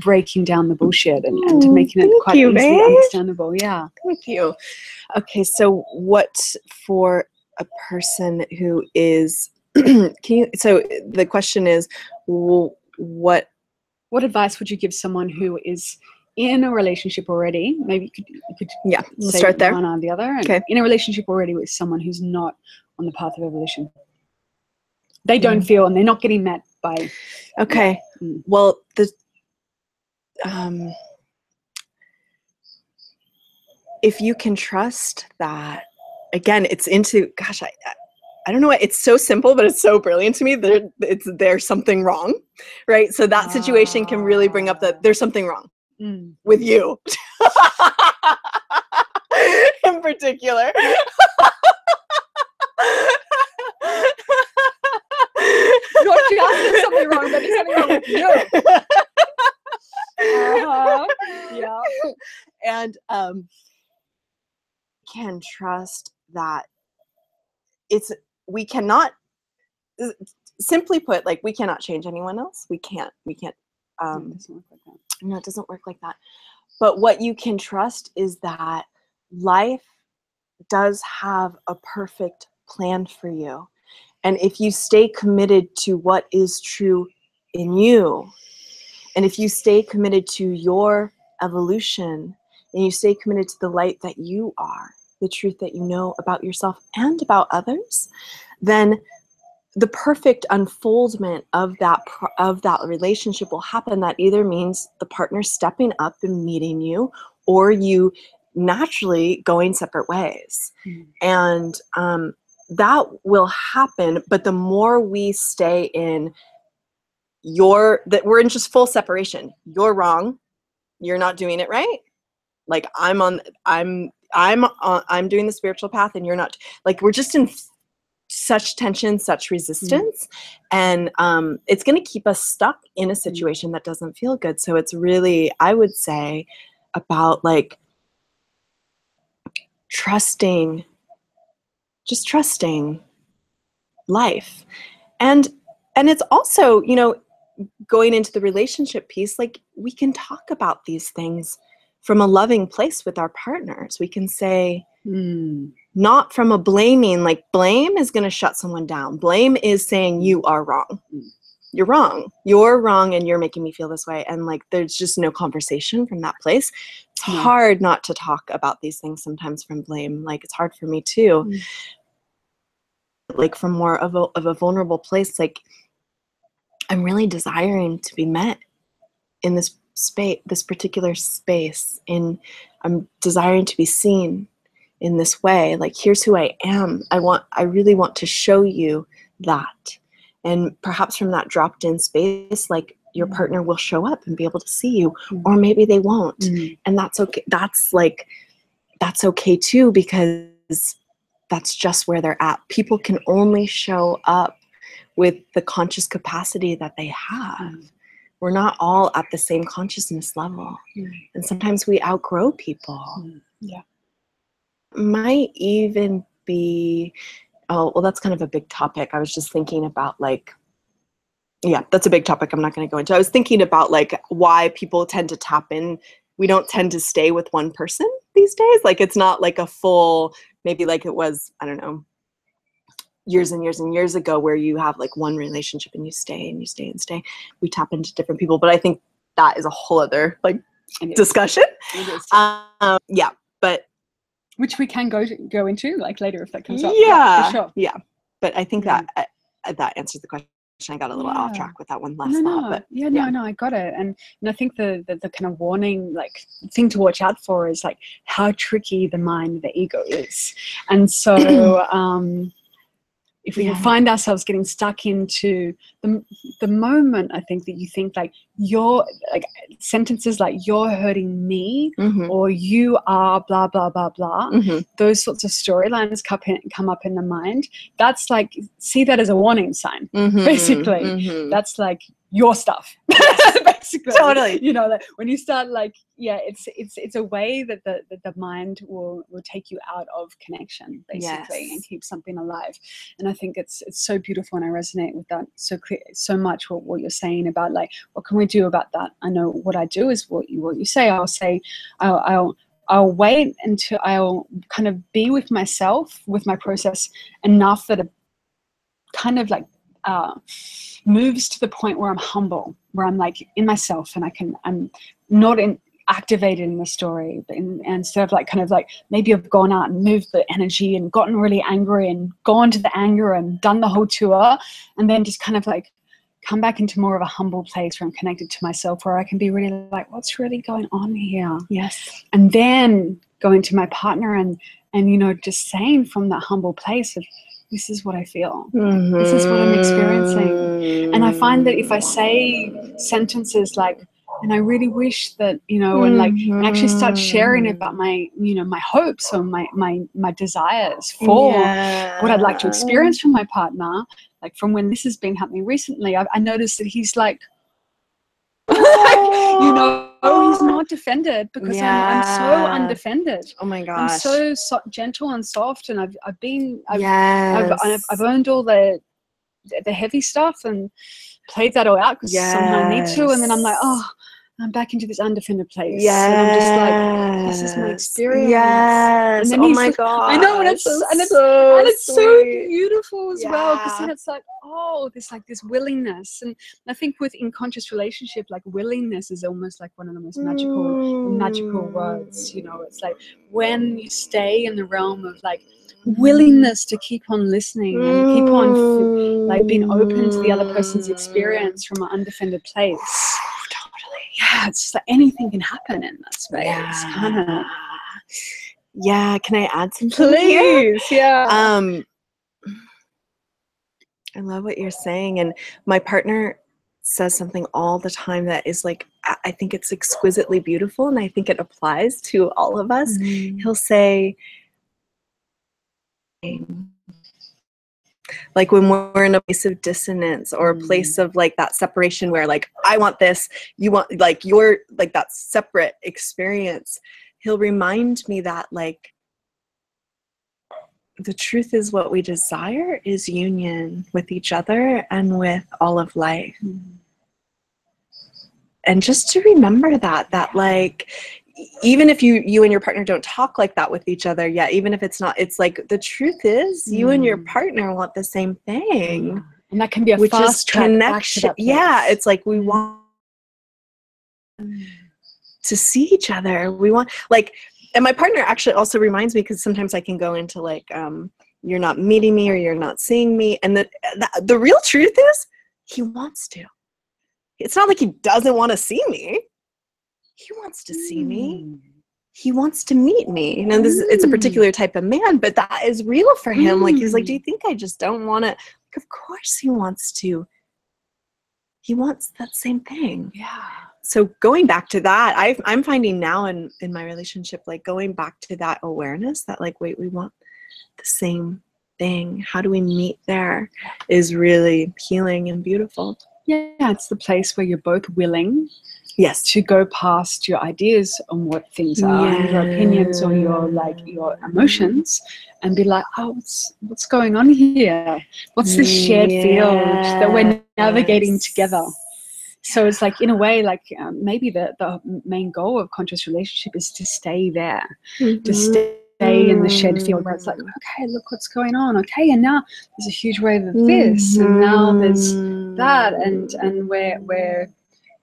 breaking down the bullshit and making it quite easily understandable. Yeah. Thank you. Okay, so what for a person who is so the question is, what advice would you give someone who is in a relationship already? Maybe you could we'll start there, one or the other. And in a relationship already with someone who's not on the path of evolution. They don't feel, and they're not getting met by. Okay. Well, if you can trust that, again, it's into, gosh, I don't know what, it's so simple, but it's so brilliant to me. There's something wrong, right? So that situation can really bring up that there's something wrong with you in particular. Not just there's something wrong, but there's something wrong with you. Yeah. And can trust that we cannot, simply put, like, we cannot change anyone else. We can't it doesn't work like that. No, it doesn't work like that. But what you can trust is that life does have a perfect plan for you. And if you stay committed to what is true in you, and if you stay committed to your evolution, and you stay committed to the light that you are, the truth that you know about yourself and about others, then the perfect unfoldment of that relationship will happen. That either means the partner stepping up and meeting you, or you naturally going separate ways. And that will happen. But the more we stay in that we're in just full separation, you're wrong, you're not doing it right. Like I'm doing the spiritual path and you're not. Like we're just in such tension, such resistance, and it's going to keep us stuck in a situation that doesn't feel good. So it's really, I would say, about like trusting life. And it's also, you know, going into the relationship piece, like we can talk about these things from a loving place with our partners. We can say, not from a blaming, like blame is going to shut someone down. Blame is saying you are wrong. You're wrong. You're wrong and you're making me feel this way. And like there's just no conversation from that place. It's hard not to talk about these things sometimes from blame. Like it's hard for me too. Like from more of a vulnerable place, like I'm really desiring to be met in this space, this particular space, and I'm desiring to be seen in this way. Like, here's who I am. I really want to show you that. And perhaps from that dropped in space, like your partner will show up and be able to see you, or maybe they won't. And that's okay. That's okay too, because that's just where they're at. People can only show up with the conscious capacity that they have. We're not all at the same consciousness level. And sometimes we outgrow people. Might even be, oh, well, that's kind of a big topic. I was just thinking about like, yeah, that's a big topic I'm not going to go into. I was thinking about like why people tend to tap in. We don't tend to stay with one person these days. Like it's not like a full, maybe like it was, I don't know, years and years and years ago, where you have like one relationship and you stay and you stay and stay. We tap into different people, but I think that is a whole other like discussion. Yeah, but which we can go into like later if that comes up. Yeah, for sure. Yeah, but I think that answers the question. I got a little off track with that one last thought, but no, I got it. And I think the kind of warning, like thing to watch out for is like how tricky the mind, the ego is. And so if we find ourselves getting stuck into the moment, I think that you think like you're like sentences like you're hurting me or you are blah, blah, blah, blah. Those sorts of storylines come up in the mind. That's like, see that as a warning sign, basically. That's like your stuff. Basically. Totally. You know, like when you start like, it's a way that the mind will take you out of connection, basically, and keep something alive. And I think it's so beautiful, and I resonate with that so much what you're saying about like, what can we do about that? I know what I do is what you say. I'll say, I'll wait until I'll kind of be with myself, with my process enough that it kind of like moves to the point where I'm humble, where I'm like in myself, and I'm not activated in the story, but instead of like kind of like maybe I've gone out and moved the energy and gotten really angry and gone to the anger and done the whole tour, and then just kind of like come back into more of a humble place where I'm connected to myself, where I can be really like, what's really going on here? Yes. And then going to my partner and you know, just saying from that humble place of, this is what I feel. This is what I'm experiencing. And I find that if I say sentences like, and I really wish that, you know, and like and actually start sharing about my, you know, my hopes or my desires for what I'd like to experience from my partner, like from when this has been happening recently, I noticed that he's like, you know, he's not defended because I'm so undefended. Oh my gosh. I'm so gentle and soft, and I've owned all the heavy stuff and played that all out because somehow I need to, and then I'm like, oh, I'm back into this undefended place. And I'm just like, this is my experience. And then my God. I know, and it's so beautiful as well, because then it's like, oh, this willingness. And I think in conscious relationship, like willingness is almost like one of the most magical words. You know, it's like when you stay in the realm of like willingness to keep on listening and keep on like being open to the other person's experience from an undefended place. Yeah, it's just like anything can happen in that space. Yeah, can I add something? Please, yeah. I love what you're saying. And my partner says something all the time that is like, I think it's exquisitely beautiful, and I think it applies to all of us. He'll say, like when we're in a place of dissonance or a place of like that separation where like, I want this, you want, like you're like that separate experience, he'll remind me that like, the truth is what we desire is union with each other and with all of life. And just to remember that like, even if you and your partner don't talk like that with each other yet, even if it's not, it's like the truth is you and your partner want the same thing. And that can be a which fast is track connection. back to that place. Yeah, it's like we want to see each other. We want like, and my partner actually also reminds me, because sometimes I can go into like, you're not meeting me or you're not seeing me. And the real truth is he wants to. It's not like he doesn't want to see me. He wants to see me. He wants to meet me. You know, it's a particular type of man, but that is real for him. Like, he's like, do you think I just don't want to? Like, of course he wants to. He wants that same thing. Yeah. So going back to that, I'm finding now in my relationship, like going back to that awareness that like, wait, we want the same thing. How do we meet there is really healing and beautiful. Yeah, it's the place where you're both willing Yes. to go past your ideas on what things are and your opinions or your emotions, and be like, oh, what's going on here? What's this shared field that we're navigating together? So it's like, in a way, like maybe the main goal of conscious relationship is to stay there, to stay in the shared field where it's like, okay, look what's going on. Okay, and now there's a huge wave of this, and now there's that, and where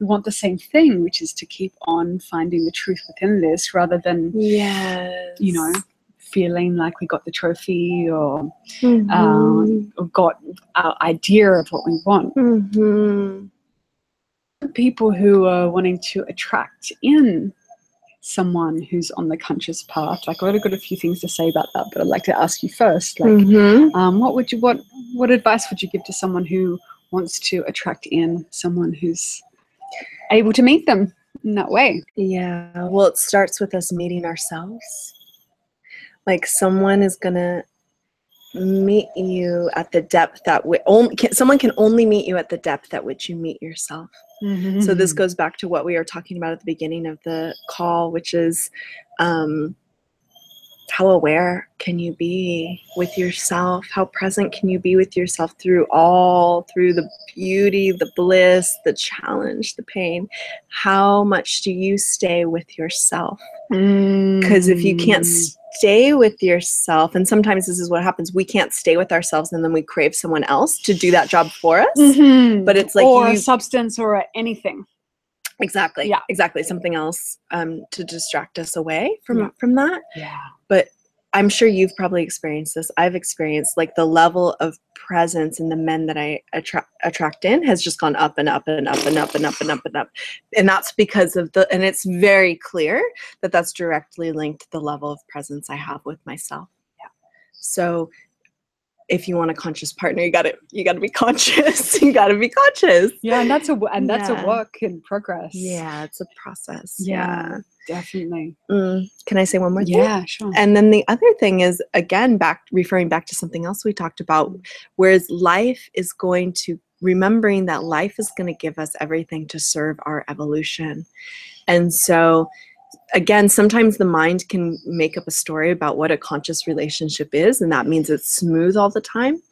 we want the same thing, which is to keep on finding the truth within this, rather than you know, feeling like we got the trophy or got our idea of what we want. People who are wanting to attract in someone who's on the conscious path, like I've got a few things to say about that, but I'd like to ask you first, like what advice would you give to someone who wants to attract in someone who's able to meet them in that way? Yeah, well, it starts with us meeting ourselves. Like, someone is gonna meet you at the depth that someone can only meet you at the depth at which you meet yourself. So this goes back to what we were talking about at the beginning of the call, which is how aware can you be with yourself? How present can you be with yourself through the beauty, the bliss, the challenge, the pain? How much do you stay with yourself? Because if you can't stay with yourself, and sometimes this is what happens, we can't stay with ourselves, and then we crave someone else to do that job for us. But it's like, or a substance or anything. Exactly. Yeah. Exactly. Something else to distract us away from that. Yeah. But I'm sure you've probably experienced this. I've experienced like the level of presence in the men that I attract in has just gone up and up and up and up and up and up and up. And that's because of and it's very clear that that's directly linked to the level of presence I have with myself. Yeah. So if you want a conscious partner, you gotta be conscious. You gotta be conscious. Yeah, and that's a work in progress. Yeah, it's a process. Yeah, definitely. Can I say one more thing? Yeah, sure. And then the other thing is, again, referring back to something else we talked about, whereas remembering that life is going to give us everything to serve our evolution. And so, again, sometimes the mind can make up a story about what a conscious relationship is, and that means it's smooth all the time.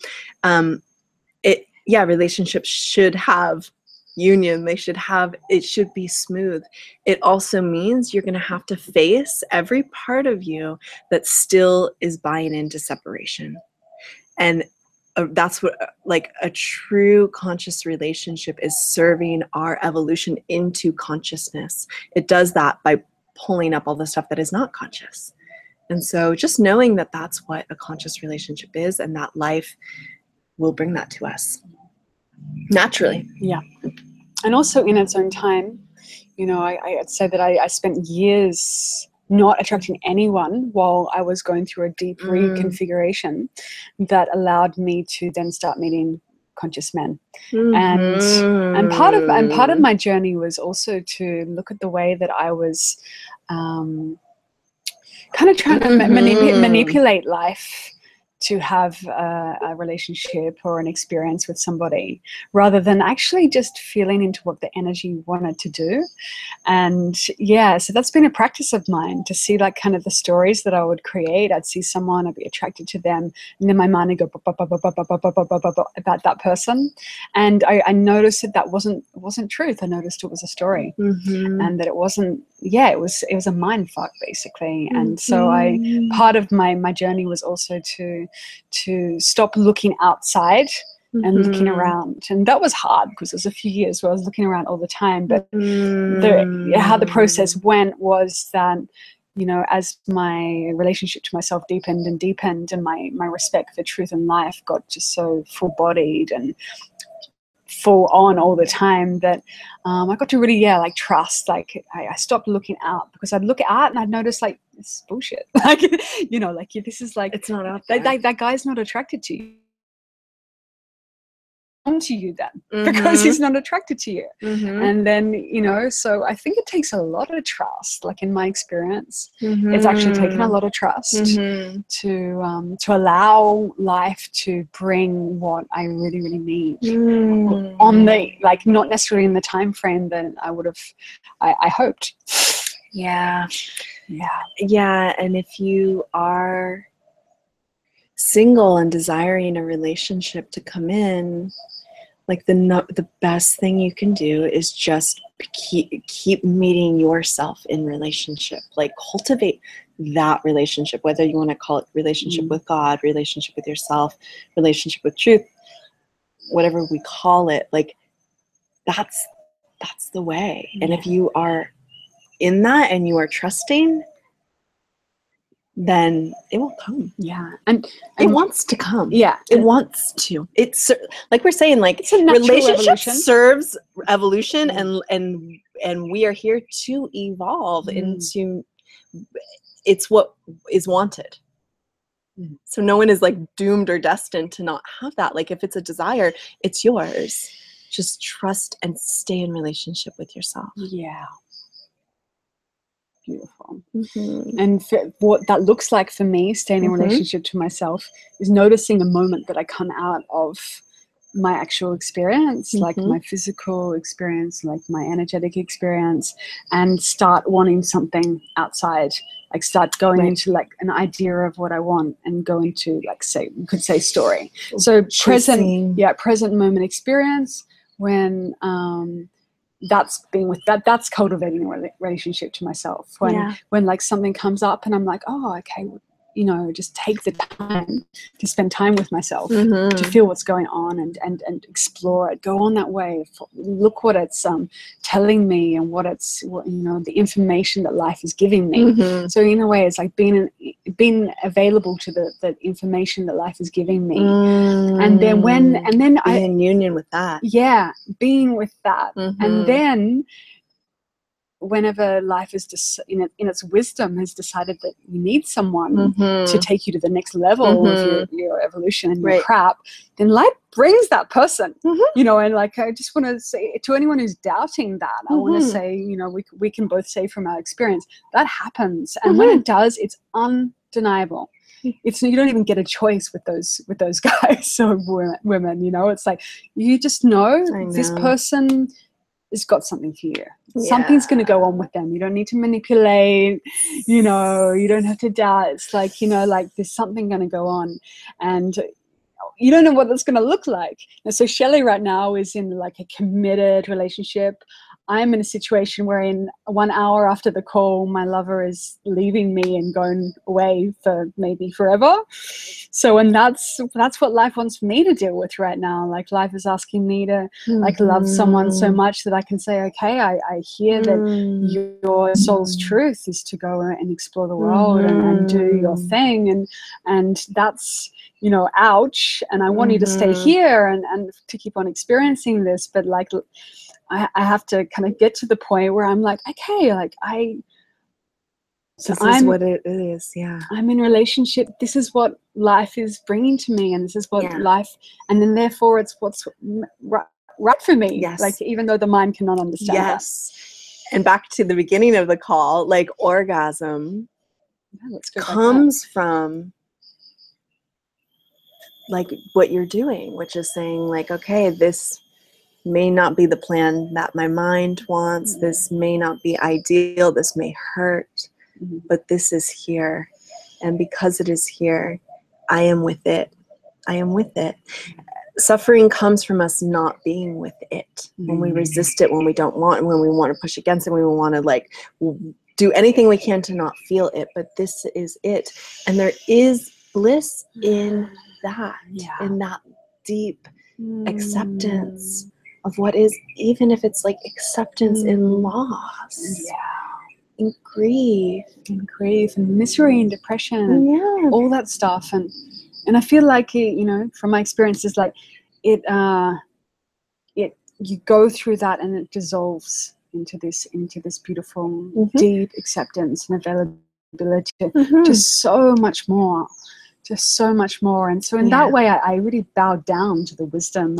Relationships should have union. It should be smooth. It also means you're going to have to face every part of you that still is buying into separation. And that's what, like, a true conscious relationship is, serving our evolution into consciousness. It does that by pulling up all the stuff that is not conscious. And so just knowing that that's what a conscious relationship is, and that life will bring that to us naturally. Yeah. And also in its own time, you know, I'd say that I spent years not attracting anyone while I was going through a deep reconfiguration that allowed me to then start meeting conscious men. And part of my journey was also to look at the way that I was kind of trying to manipulate life to have a relationship or an experience with somebody, rather than actually just feeling into what the energy wanted to do. And yeah, so that's been a practice of mine, to see like kind of the stories that I would create. I'd see someone, I'd be attracted to them, and then my mind would go about that person. And I noticed that wasn't truth. I noticed it was a story, and that it wasn't, it was a mind fuck basically. And so part of my journey was also to stop looking outside and looking around. And that was hard, because there's a few years where I was looking around all the time. But how the process went was that, you know, as my relationship to myself deepened and deepened, and my respect for truth and life got just so full-bodied and full on all the time, that I got to really like trust. Like I stopped looking out, because I'd look out and I'd notice like, this is bullshit. Like, you know, like this is like, it's not out there. That guy's not attracted to you. To you then, because he's not attracted to you. And then, you know, so I think it takes a lot of trust. Like in my experience, it's actually taken a lot of trust to allow life to bring what I really, really need on the, like, not necessarily in the time frame that I would have I hoped. Yeah. And if you are single and desiring a relationship to come in, like the best thing you can do is just keep meeting yourself in relationship. Like cultivate that relationship, whether you want to call it relationship with God, relationship with yourself, relationship with truth, whatever we call it. Like that's the way. And if you are in that and you are trusting, then it will come. And it wants to come. It wants to. It's like we're saying, like, relationship serves evolution, and we are here to evolve into, it's what is wanted. So no one is like doomed or destined to not have that. Like if it's a desire, it's yours. Just trust and stay in relationship with yourself. Beautiful. And what that looks like for me, staying in relationship to myself, is noticing a moment that I come out of my actual experience, like my physical experience, like my energetic experience, and start wanting something outside. Like start going into like an idea of what I want, and go into, like, say, you could say story. So present moment experience, when that's being with that's cultivating a relationship to myself. When like something comes up and I'm like, oh, okay, you know, just take the time to spend time with myself, to feel what's going on, and explore it, go on that way, look what it's telling me, and what you know, the information that life is giving me. So in a way, it's like being available to the information that life is giving me. And then being in union with that. Being with that. And then whenever life is just in its wisdom has decided that you need someone to take you to the next level of your evolution and your crap, then life brings that person. You know, and like, I just want to say to anyone who's doubting that, I want to say, you know, we can both say from our experience that happens, and when it does, it's undeniable. It's, you don't even get a choice with those guys or women. You know, it's like, you just know this person has got something for you. Something's going to go on with them. You don't need to manipulate, you know, you don't have to doubt. It's like, you know, like there's something going to go on, and you don't know what that's going to look like. And so Shelly right now is in like a committed relationship. I'm in a situation where in 1 hour after the call, my lover is leaving me and going away for maybe forever. So, and that's what life wants me to deal with right now. Like life is asking me to like love someone so much that I can say, okay, I hear that your soul's truth is to go and explore the world and do your thing. And that's, you know, ouch. And I want you to stay here and to keep on experiencing this. But like, I have to kind of get to the point where I'm like, okay, like So this is what it is. Yeah. I'm in relationship. This is what life is bringing to me, and this is what life, and then therefore it's what's right for me. Yes. Like, even though the mind cannot understand that. Yes. And back to the beginning of the call, like orgasm comes from like what you're doing, which is saying like, okay, this may not be the plan that my mind wants. This may not be ideal. This may hurt. But this is here. And because it is here, I am with it. I am with it. Suffering comes from us not being with it. When we resist it, when we don't want, when we want to push against it, when we want to like do anything we can to not feel it. But this is it. And there is bliss in that, in that deep acceptance of what is, even if it's like acceptance in loss. And grief and misery and depression, all that stuff, and I feel like you know, from my experiences, like it you go through that and it dissolves into this beautiful deep acceptance and availability to so much more. Just so much more. And so in that way, I really bow down to the wisdom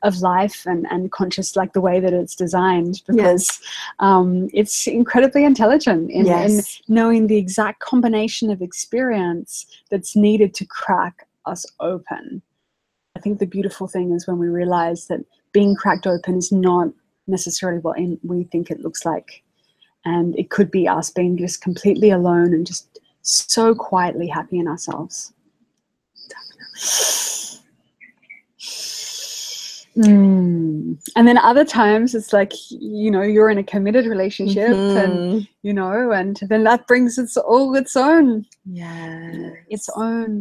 of life and conscious, like the way that it's designed, because it's incredibly intelligent in knowing the exact combination of experience that's needed to crack us open. I think the beautiful thing is when we realize that being cracked open is not necessarily what we think it looks like. And it could be us being just completely alone and just so quietly happy in ourselves. And then other times it's like, you know, you're in a committed relationship and, you know, and then that brings its own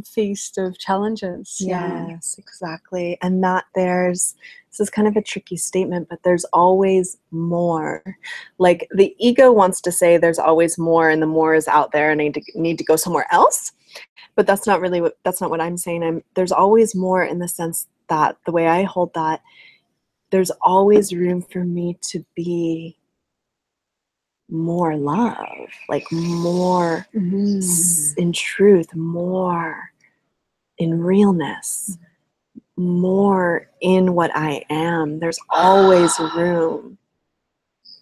feast of challenges. Yes, exactly. And that this is kind of a tricky statement, but there's always more. Like the ego wants to say there's always more, and the more is out there and I need to go somewhere else. But that's not what I'm saying. There's always more in the sense that the way I hold that, there's always room for me to be more love, like more in truth, more in realness, more in what I am. There's always room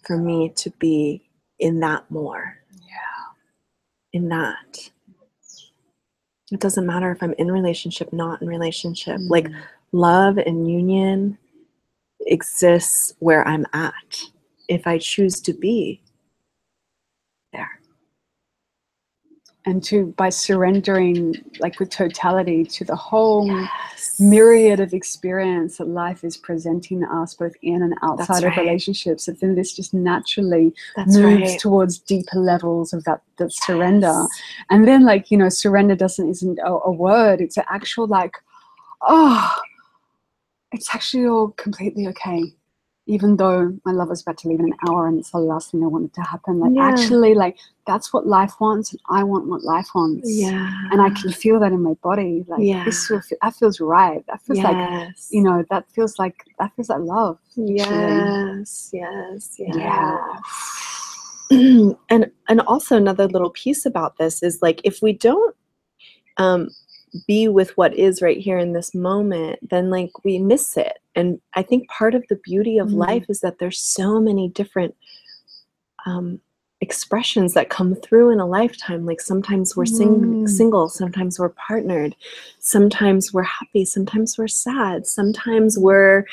for me to be in that more. In that. It doesn't matter if I'm in relationship, not in relationship. Like love and union exists where I'm at, if I choose to be there. And by surrendering, like with totality, to the whole myriad of experience that life is presenting us, both in and outside of relationships, that then this just naturally moves towards deeper levels of that surrender. And then, like, you know, surrender isn't a word; it's an actual like, it's actually all completely okay. Even though my lover's about to leave in an hour and it's the last thing I wanted to happen. Like, actually, like, that's what life wants and I want what life wants. And I can feel that in my body. Like, that feels right. That feels like, you know, that feels like love. Yes. And also another little piece about this is like, if we don't be with what is right here in this moment, then like we miss it. And I think part of the beauty of life is that there's so many different expressions that come through in a lifetime. Like sometimes we're single, sometimes we're partnered, sometimes we're happy, sometimes we're sad, sometimes we're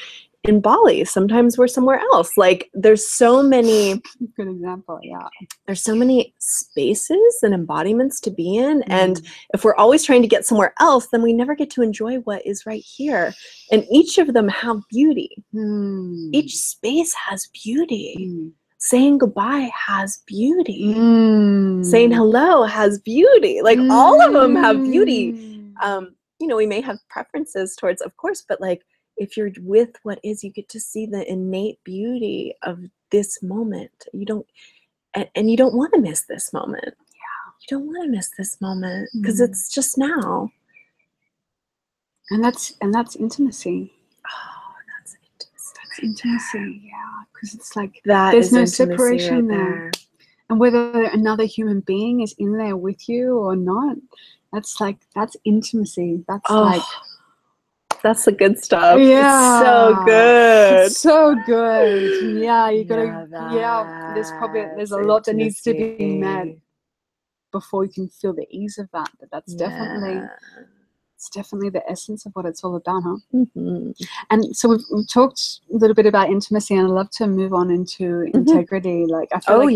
in Bali, sometimes we're somewhere else. Like there's so many good example. There's so many spaces and embodiments to be in. And if we're always trying to get somewhere else, then we never get to enjoy what is right here. And each of them have beauty. Each space has beauty. Saying goodbye has beauty. Saying hello has beauty. Like all of them have beauty. You know, we may have preferences towards, of course, but like if you're with what is, you get to see the innate beauty of this moment. You don't want to miss this moment. You don't want to miss this moment because it's just now. And that's intimacy. Oh, that's intimacy. That's intimacy. Yeah, because it's like that there's no separation right there. And whether another human being is in there with you or not, that's intimacy. That's the good stuff. Yeah. It's so good. It's so good. Yeah, you gotta. Yeah, there's a lot that needs to be met before you can feel the ease of that. But that's definitely the essence of what it's all about, huh? Mm-hmm. And so we've talked a little bit about intimacy, and I'd love to move on into integrity. Like, I feel we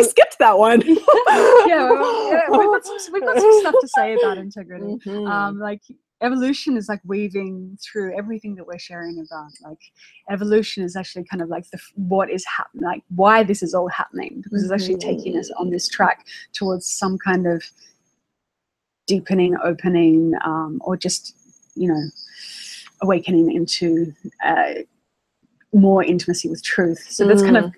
skipped that one. we've got some stuff to say about integrity. Like, evolution is like weaving through everything that we're sharing about. Like, evolution is actually kind of like what is happening, like why this is all happening, because it's actually taking us on this track towards some kind of deepening, opening, or just, awakening into more intimacy with truth. So that's kind of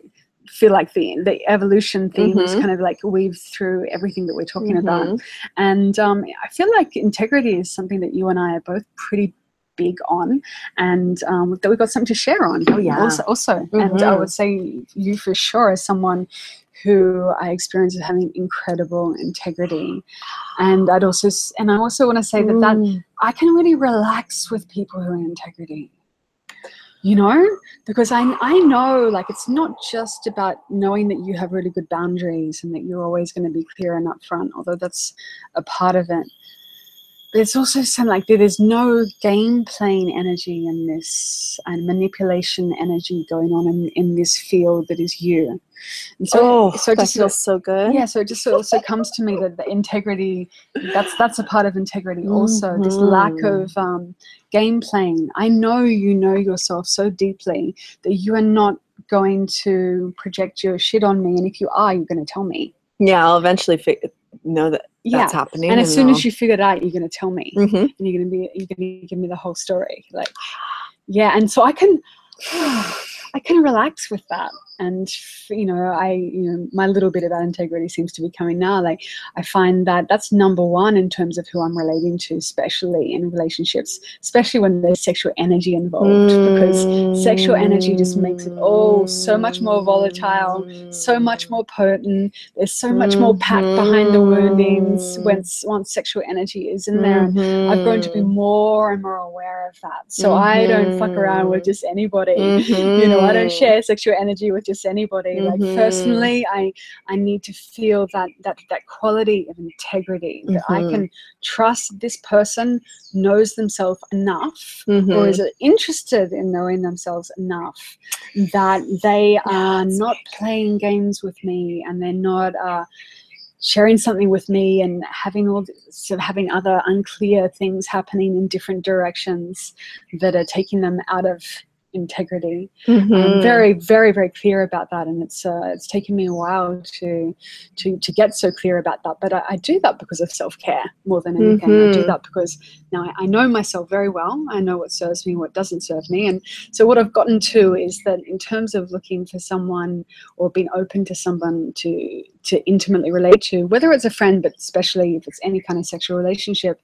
feel like the evolution theme is kind of like weaves through everything that we're talking about. And I feel like integrity is something that you and I are both pretty big on, and that we've got something to share on. Also. And I would say you for sure as someone who I experience as having incredible integrity. And I also want to say that I can really relax with people who are in integrity. Because I know, like, it's not just about knowing that you have really good boundaries and that you're always going to be clear and upfront, although that's a part of it. But it's also something like there's no game playing energy in this, and manipulation energy going on in this field that is you. And so it just feels so good. Yeah, so it just also comes to me that the integrity, that's a part of integrity also. This lack of game playing. I know you know yourself so deeply that you are not going to project your shit on me, and if you are, you're going to tell me. Yeah, I'll eventually know that that's happening. And as soon as you figure it out, you're going to tell me, and you're going to give me the whole story. Like, yeah, and so I can relax with that. And my little bit about integrity seems to be coming now. Like, I find that that's number one in terms of who I'm relating to, especially in relationships, especially when there's sexual energy involved, because sexual energy just makes it all so much more volatile, so much more potent. There's so much more packed behind the woundings once sexual energy is in there. And I've grown to be more and more aware of that. So I don't fuck around with just anybody. I don't share sexual energy with just anybody. Like, personally, I need to feel that quality of integrity, that I can trust this person knows themselves enough, or is interested in knowing themselves enough, that they are not playing games with me, and they're not sharing something with me and having other unclear things happening in different directions that are taking them out of integrity. I'm very, very, very clear about that, and it's taken me a while to get so clear about that. But I do that because of self-care more than anything. I do that because now I know myself very well. I know what serves me, what doesn't serve me. And so what I've gotten to is that in terms of looking for someone or being open to someone to intimately relate to, whether it's a friend, but especially if it's any kind of sexual relationship,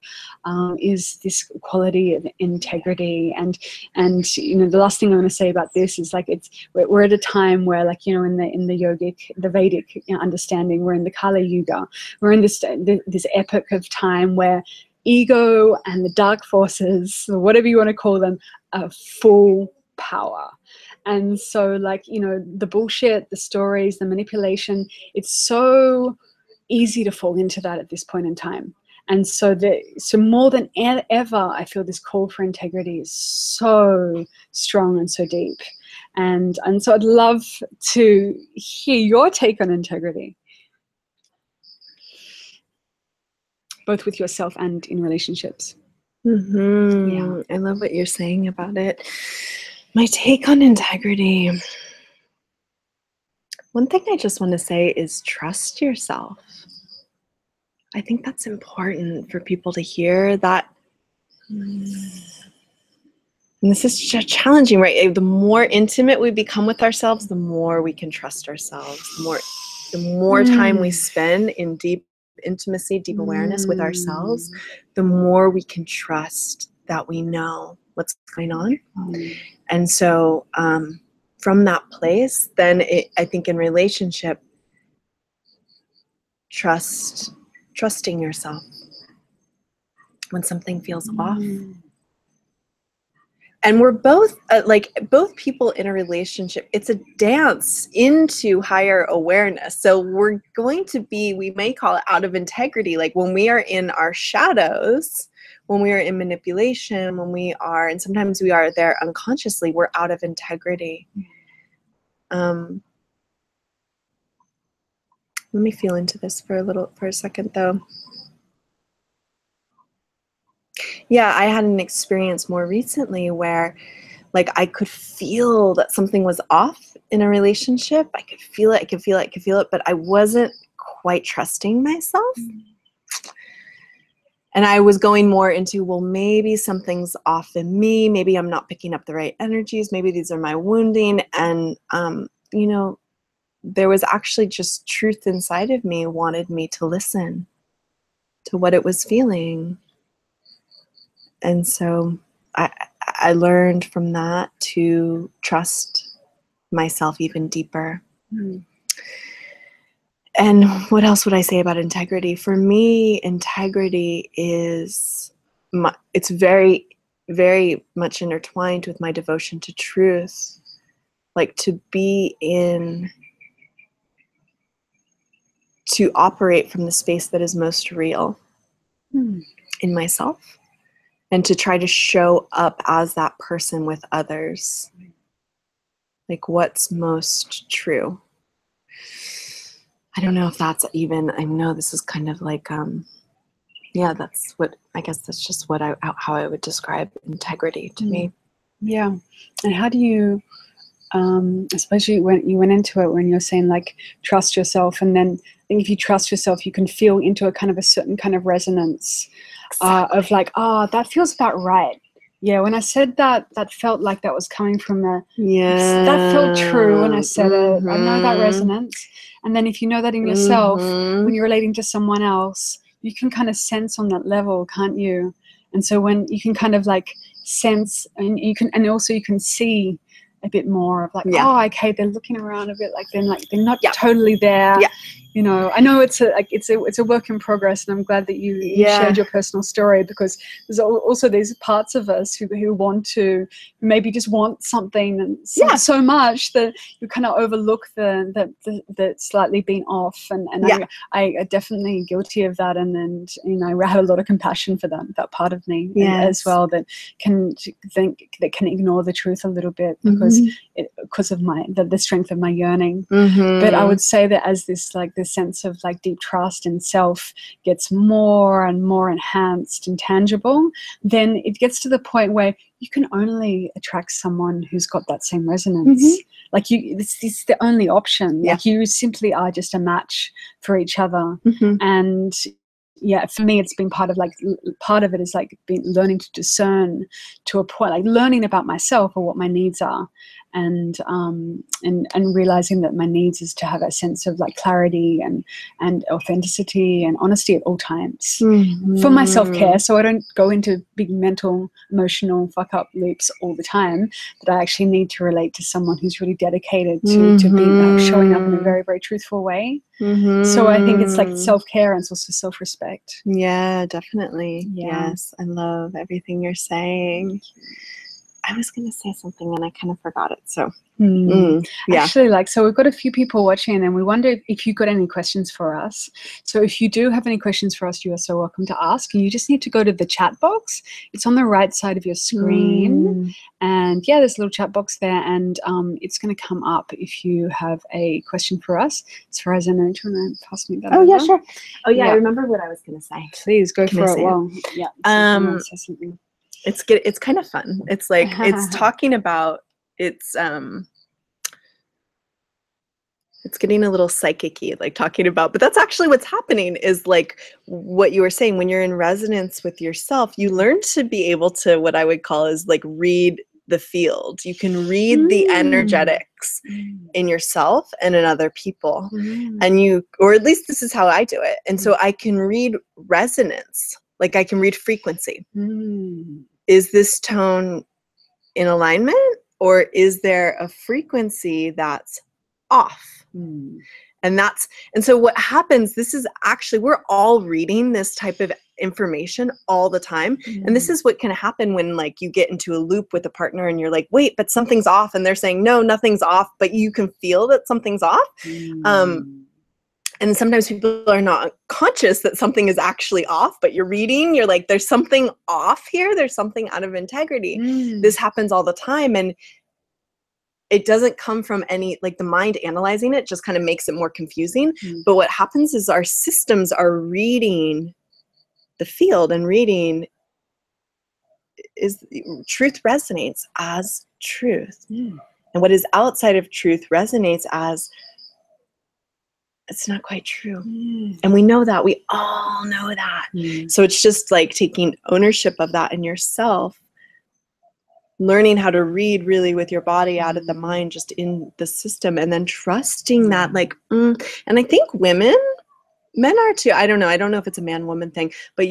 is this quality of integrity. And the last thing I'm going to say about this is, like, we're at a time where, like, in the Vedic understanding, we're in the Kali Yuga. We're in this epoch of time where ego and the dark forces, or whatever you want to call them, are full power. And so, like, the bullshit, the stories, the manipulation, it's so easy to fall into that at this point in time. And so more than ever, I feel this call for integrity is so strong and so deep. And so I'd love to hear your take on integrity, both with yourself and in relationships. Yeah. I love what you're saying about it. My take on integrity. One thing I just want to say is trust yourself. I think that's important for people to hear that. And this is challenging, right? The more intimate we become with ourselves, the more we can trust ourselves. The more time we spend in deep intimacy, deep awareness with ourselves, the more we can trust that we know what's going on. And so from that place, then I think in relationship, trusting yourself when something feels off. And we're both both people in a relationship, it's a dance into higher awareness. So we're going to be, we may call it out of integrity, like when we are in our shadows, when we are in manipulation, when we are, and sometimes we are there unconsciously, we're out of integrity. Let me feel into this for a second though. Yeah, I had an experience more recently where like I could feel that something was off in a relationship. I could feel it, but I wasn't quite trusting myself. And I was going more into, well, maybe something's off in me. Maybe I'm not picking up the right energies. Maybe these are my wounding. And, you know, there was actually just truth inside of me wanted me to listen to what it was feeling. And so I learned from that to trust myself even deeper. And what else would I say about integrity? For me, integrity is, it's very, very much intertwined with my devotion to truth. Like to operate from the space that is most real in myself. And to try to show up as that person with others. Like what's most true. I don't know if that's even, I know this is kind of like, yeah, that's what, I guess that's just what how I would describe integrity to me. Yeah. And how do you, especially when you went into it, when you're saying like, trust yourself. And then I think if you trust yourself, you can feel into a kind of a certain kind of resonance of like, oh, that feels about right. Yeah, when I said that, that felt like that was coming from that felt true when I said it. I know that resonance. And then if you know that in yourself, when you're relating to someone else, you can kind of sense on that level, can't you? And so when you can kind of like sense, and you can, and also you can see a bit more of like, oh, okay, they're looking around a bit, like they're not totally there. You know, I know it's a work in progress, and I'm glad that you shared your personal story, because there's also these parts of us who want to maybe just want something and so much that you kind of overlook the slightly being off, and I definitely guilty of that, and you know, I have a lot of compassion for that part of me as well, that can ignore the truth a little bit because of the strength of my yearning. But I would say that as this sense of like deep trust in self gets more and more enhanced and tangible, then it gets to the point where you can only attract someone who's got that same resonance. Like it's the only option. Like you simply are just a match for each other. And yeah, for me, it's been part of it is like being learning to discern to a point, like learning about myself or what my needs are, and realizing that my needs is to have a sense of like clarity and authenticity and honesty at all times for my self-care, so I don't go into big mental, emotional fuck up loops all the time. That I actually need to relate to someone who's really dedicated to being showing up in a very, very truthful way. So I think it's like self-care, and it's also self-respect. Yeah, definitely. Yes, I love everything you're saying. I was going to say something and I kind of forgot it. So, Actually, so we've got a few people watching, and we wonder if you've got any questions for us. So if you do have any questions for us, you are so welcome to ask. And you just need to go to the chat box. It's on the right side of your screen. And there's a little chat box there, and it's going to come up if you have a question for us. As far as I know, do you want to pass me that over? Yeah, sure. Oh, yeah, I remember what I was going to say. Please go for it. Well, it's kind of fun. It's like it's talking about it's getting a little psychic-y, like talking about, but that's actually what's happening is like what you were saying, when you're in resonance with yourself, you learn to be able to, what I would call is like read the field. You can read the energetics in yourself and in other people. And or at least this is how I do it. And so I can read resonance, like I can read frequency. Is this tone in alignment, or is there a frequency that's off? And so what happens, this is actually, we're all reading this type of information all the time. And this is what can happen when like you get into a loop with a partner and you're like, wait, but something's off. And they're saying, no, nothing's off, but you can feel that something's off. And sometimes people are not conscious that something is actually off, but you're reading, you're like, there's something off here. There's something out of integrity. This happens all the time. And it doesn't come from any, like the mind analyzing it just kind of makes it more confusing. But what happens is our systems are reading the field and reading is truth resonates as truth. And what is outside of truth resonates as it's not quite true. And we know that. We all know that. So it's just like taking ownership of that in yourself, learning how to read really with your body out of the mind, just in the system, and then trusting that like, and I think men are too. I don't know if it's a man-woman thing, but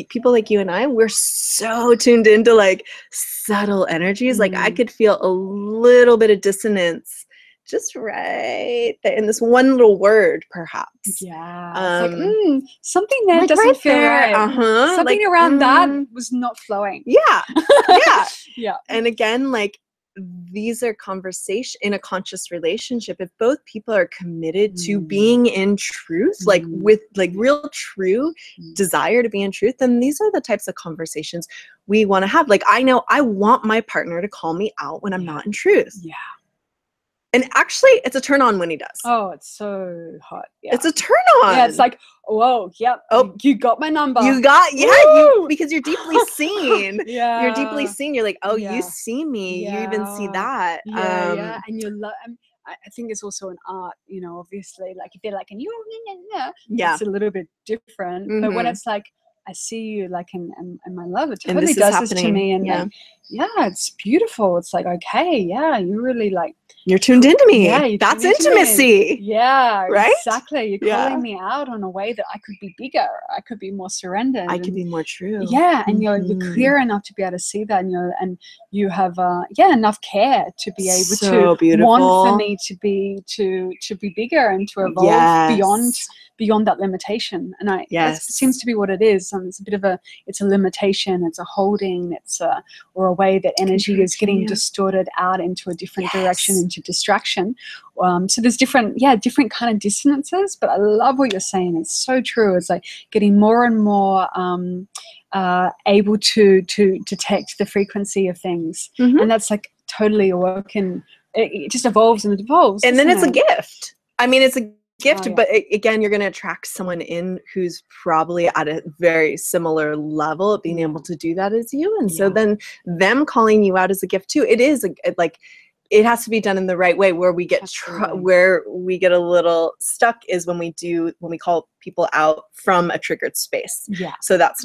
people like you and I, we're so tuned into like subtle energies. Like I could feel a little bit of dissonance just right there in this one little word, perhaps. Yeah. It's like, something there like doesn't right feel there. Right. Something like, around that was not flowing. Yeah. Yeah. Yeah. And again, like these are conversation in a conscious relationship. If both people are committed to being in truth, like with like real true desire to be in truth, then these are the types of conversations we want to have. Like I know I want my partner to call me out when I'm not in truth. Yeah. And actually, it's a turn on when he does. Oh, it's so hot. Yeah. It's a turn on. Yeah, it's like, whoa, yep. Oh, you got my number. You got, because you're deeply seen. Yeah. You're deeply seen. You're like, oh, you see me. Yeah. You even see that. Yeah. And you love, I think it's also an art, obviously. Like if they're like, and you, it's a little bit different. But when it's like, I see you like and my love, it totally does this to me. And like, it's beautiful. It's like, okay, you really like, you're tuned into me. Yeah, that's intimacy. Yeah, right. Exactly. You're calling me out on a way that I could be bigger. I could be more surrendered. I could be more true. Yeah, and you're clear enough to be able to see that, and you have enough care to be able to want for me to be bigger and to evolve beyond that limitation. And it seems to be what it is. It's a bit of it's a limitation. It's a holding. Or a way that energy is getting distorted out into a different direction, into distraction. So there's different kind of dissonances, but I love what you're saying. It's so true. It's like getting more and more able to detect the frequency of things. And that's like totally a work, and it just evolves and it evolves. And then it's a gift. I mean, it's a gift, but again, you're going to attract someone in who's probably at a very similar level of being able to do that as you. And so then them calling you out is a gift too. It is it has to be done in the right way. Where we get where we get a little stuck is when we call people out from a triggered space. Yeah. So that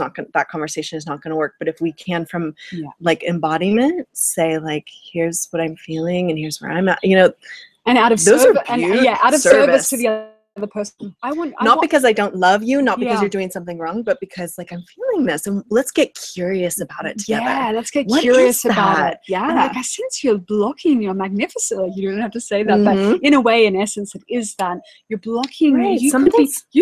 conversation is not going to work. But if we can, from like embodiment, say like, here's what I'm feeling and here's where I'm at, and out of service, service to the other person. Because I don't love you, not because you're doing something wrong, but because like I'm feeling this, and let's get curious about it together. Yeah, let's get curious about it. Yeah, and like I sense you're blocking your magnificent. Like you don't have to say that, but in a way, in essence, it is that you're blocking. Right. You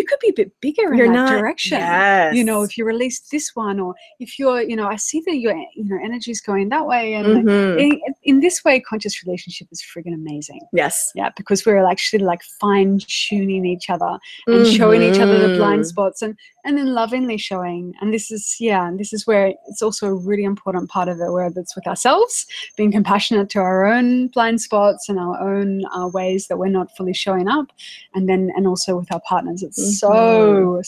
could be a bit bigger in that direction. Yes. If you release this one, or if you're, I see that your energy is going that way, and like, in this way, conscious relationship is friggin' amazing. Yes. Yeah, because we're actually like fine tuning each other and showing each other the blind spots, and then lovingly showing. And this is where it's also a really important part of it, where it's with ourselves, being compassionate to our own blind spots and our own ways that we're not fully showing up, and also with our partners. It's so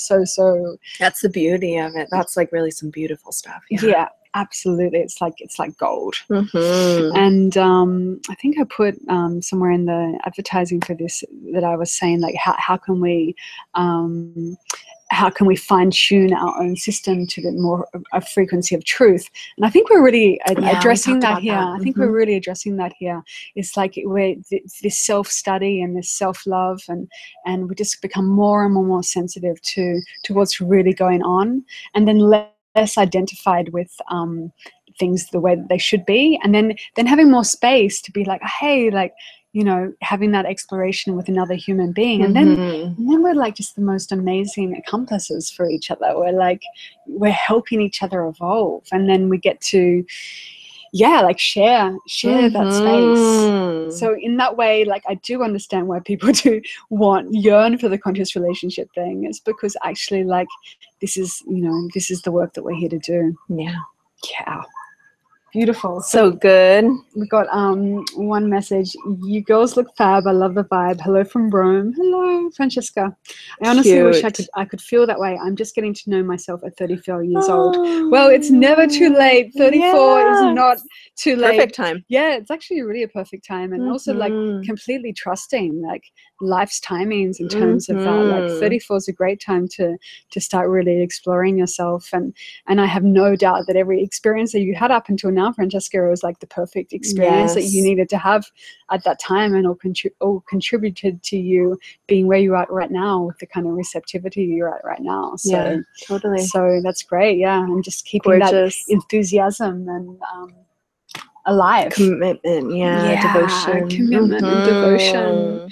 that's the beauty of it. That's like really some beautiful stuff. Yeah, absolutely. It's like gold. And I think I put somewhere in the advertising for this that I was saying, like, how can we fine tune our own system to the more a frequency of truth? And I think we're really addressing that here. I think we're really addressing that here. It's like this self-study and this self-love, and we just become more and more sensitive to what's really going on, and then less identified with things the way that they should be, and then having more space to be like, hey, like, you know, having that exploration with another human being. And then we're like just the most amazing accomplices for each other. We're helping each other evolve. And then we get to, like share that space. So in that way, like, I do understand why people do yearn for the conscious relationship thing. It's because actually, like, this is the work that we're here to do. Yeah. Beautiful. So good. We got one message. You girls look fab. I love the vibe. Hello from Rome. Hello, Francesca. I honestly wish I could feel that way. I'm just getting to know myself at 34 years old. Well, it's never too late. 34 is not too late. Perfect time. Yeah, it's actually really a perfect time. And also, like, completely trusting, like, life's timings in terms of that. Like, 34 is a great time to start really exploring yourself. And I have no doubt that every experience that you had up until now, Francesca, was like the perfect experience that you needed to have at that time, and all contributed to you being where you're at right now with the kind of receptivity you're at right now. So totally. So that's great. Yeah, and just keeping that enthusiasm and alive. Commitment, devotion. Commitment and devotion.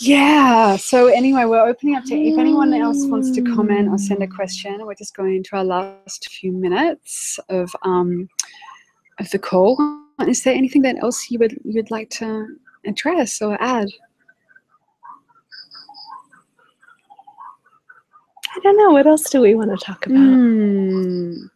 Yeah. So anyway, we're opening up to if anyone else wants to comment or send a question. We're just going into our last few minutes of the call. Is there anything that else you'd like to address or add? I don't know. What else do we want to talk about?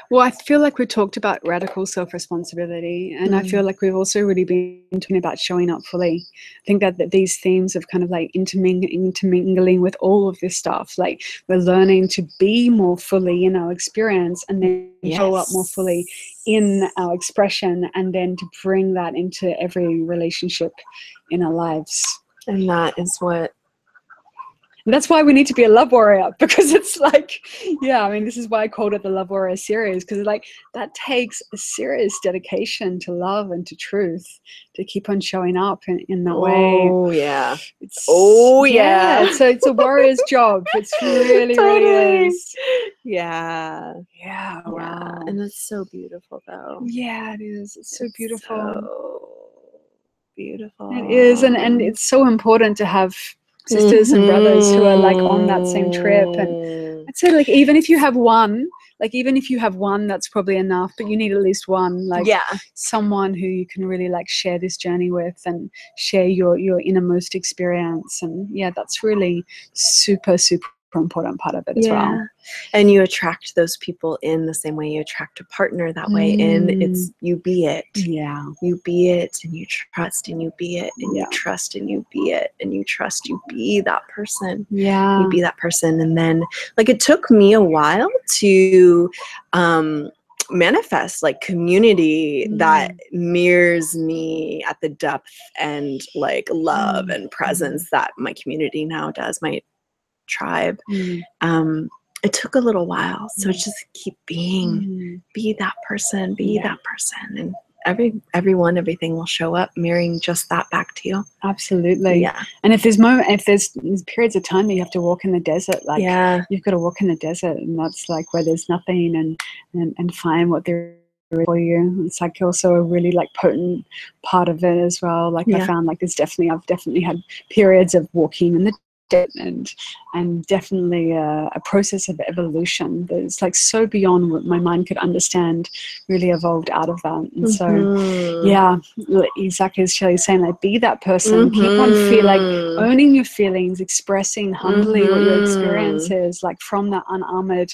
Well, I feel like we talked about radical self-responsibility, and I feel like we've also really been talking about showing up fully. I think that these themes of kind of like intermingling with all of this stuff, like we're learning to be more fully in our experience and then show up more fully in our expression, and then to bring that into every relationship in our lives. And that is what... And that's why we need to be a love warrior, because it's like, I mean, this is why I called it the Love Warrior series, because like that takes a serious dedication to love and to truth to keep on showing up in that way. Oh yeah. It's a warrior's job. It's really, really is. Yeah. Wow. And it's so beautiful though. Yeah, it is. It's so beautiful. So beautiful. It is, and it's so important to have sisters and brothers who are like on that same trip. And I'd say, like, even if you have one, that's probably enough, but you need at least one, like someone who you can really like share this journey with and share your innermost experience. And that's really super, super important part of it as well. And you attract those people in the same way you attract a partner that way in. It's you be it. You be it, and you trust, and you be it, and you trust, and you be it, and you trust, you be that person. You be that person. And then, like, it took me a while to manifest like community that mirrors me at the depth and like love and presence that my community now does, my tribe. It took a little while, so just keep being, be that person, that person, and everything will show up mirroring just that back to you. Absolutely. And if there's periods of time that you have to walk in the desert, like you've got to walk in the desert, and that's like where there's nothing, and find what there is for you. It's like also a really like potent part of it as well. Like I found like I've definitely had periods of walking in the and definitely a process of evolution that's like so beyond what my mind could understand, really evolved out of that. And so exactly as Shelly's saying, like, be that person, keep on owning your feelings, expressing humbly what your experience is, like from that unarmored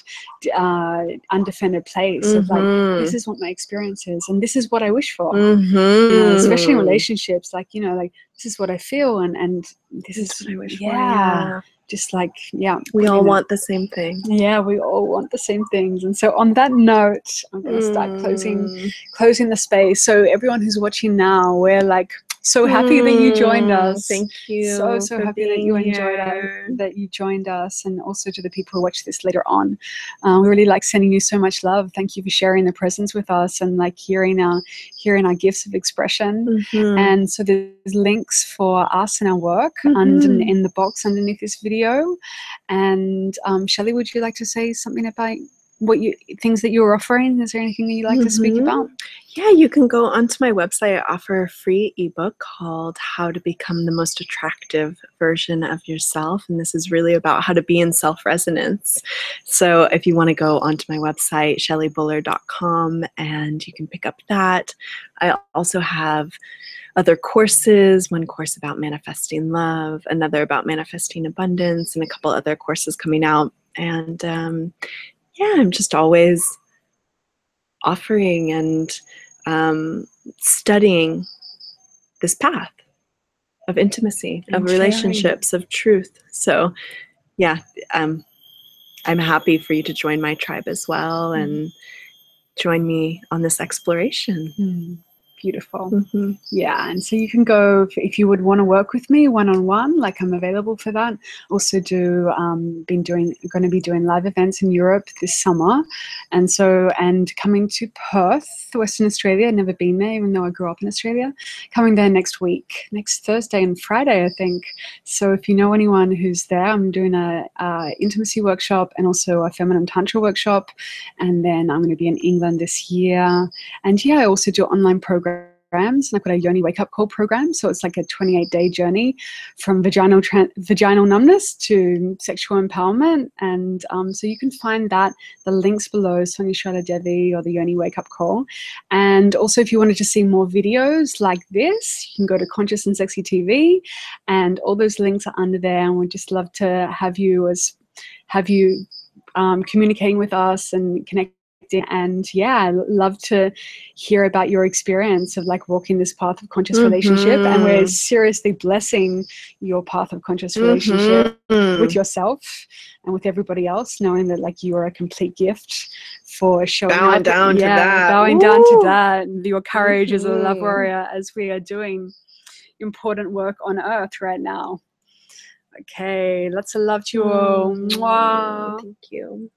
undefended place of like, this is what my experience is and this is what I wish for. Especially in relationships, like, like, this is what I feel and this is what I wish for. Just like, we all want the same thing. We all want the same things. And so on that note, I'm going to start closing the space. So everyone who's watching now, we're like so happy that you joined us. Thank you. So happy that you enjoyed it, that you joined us, and also to the people who watch this later on. We really like sending you so much love. Thank you for sharing the presence with us and like hearing our gifts of expression. And so there's links for us and our work in the box underneath this video. And Shelly, would you like to say something about things that you're offering? Is there anything that you'd like to speak about? Yeah, you can go onto my website. I offer a free ebook called How to Become the Most Attractive Version of Yourself. And this is really about how to be in self-resonance. So if you want to go onto my website, shellybullard.com, and you can pick up that. I also have other courses, one course about manifesting love, another about manifesting abundance, and a couple other courses coming out. And yeah, I'm just always offering and studying this path of intimacy, of relationships, of truth. So yeah, I'm happy for you to join my tribe as well and join me on this exploration. Beautiful. Yeah, and so you can go if you would want to work with me one-on-one, like I'm available for that. Also going to be doing live events in Europe this summer, and coming to Perth, Western Australia. I've never been there, even though I grew up in Australia. Coming there next week, next Thursday and Friday, I think. So if you know anyone who's there, I'm doing a intimacy workshop and also a feminine tantra workshop, and then I'm going to be in England this year. And yeah, I also do online programs. And I've got a Yoni Wake Up Call program. So it's like a 28-day journey from vaginal numbness to sexual empowerment. And so you can find the links below, Sonja Shradha Devi or the Yoni Wake Up Call. And also if you wanted to see more videos like this, you can go to Conscious and Sexy TV, and all those links are under there. And we'd just love to have you communicating with us and connecting. And yeah, I love to hear about your experience of like walking this path of conscious relationship. And we're seriously blessing your path of conscious relationship with yourself and with everybody else, knowing that like you are a complete gift for showing bowing down to that. Your courage as a love warrior, as we are doing important work on earth right now. Okay, lots of love to you all. Mwah. Thank you.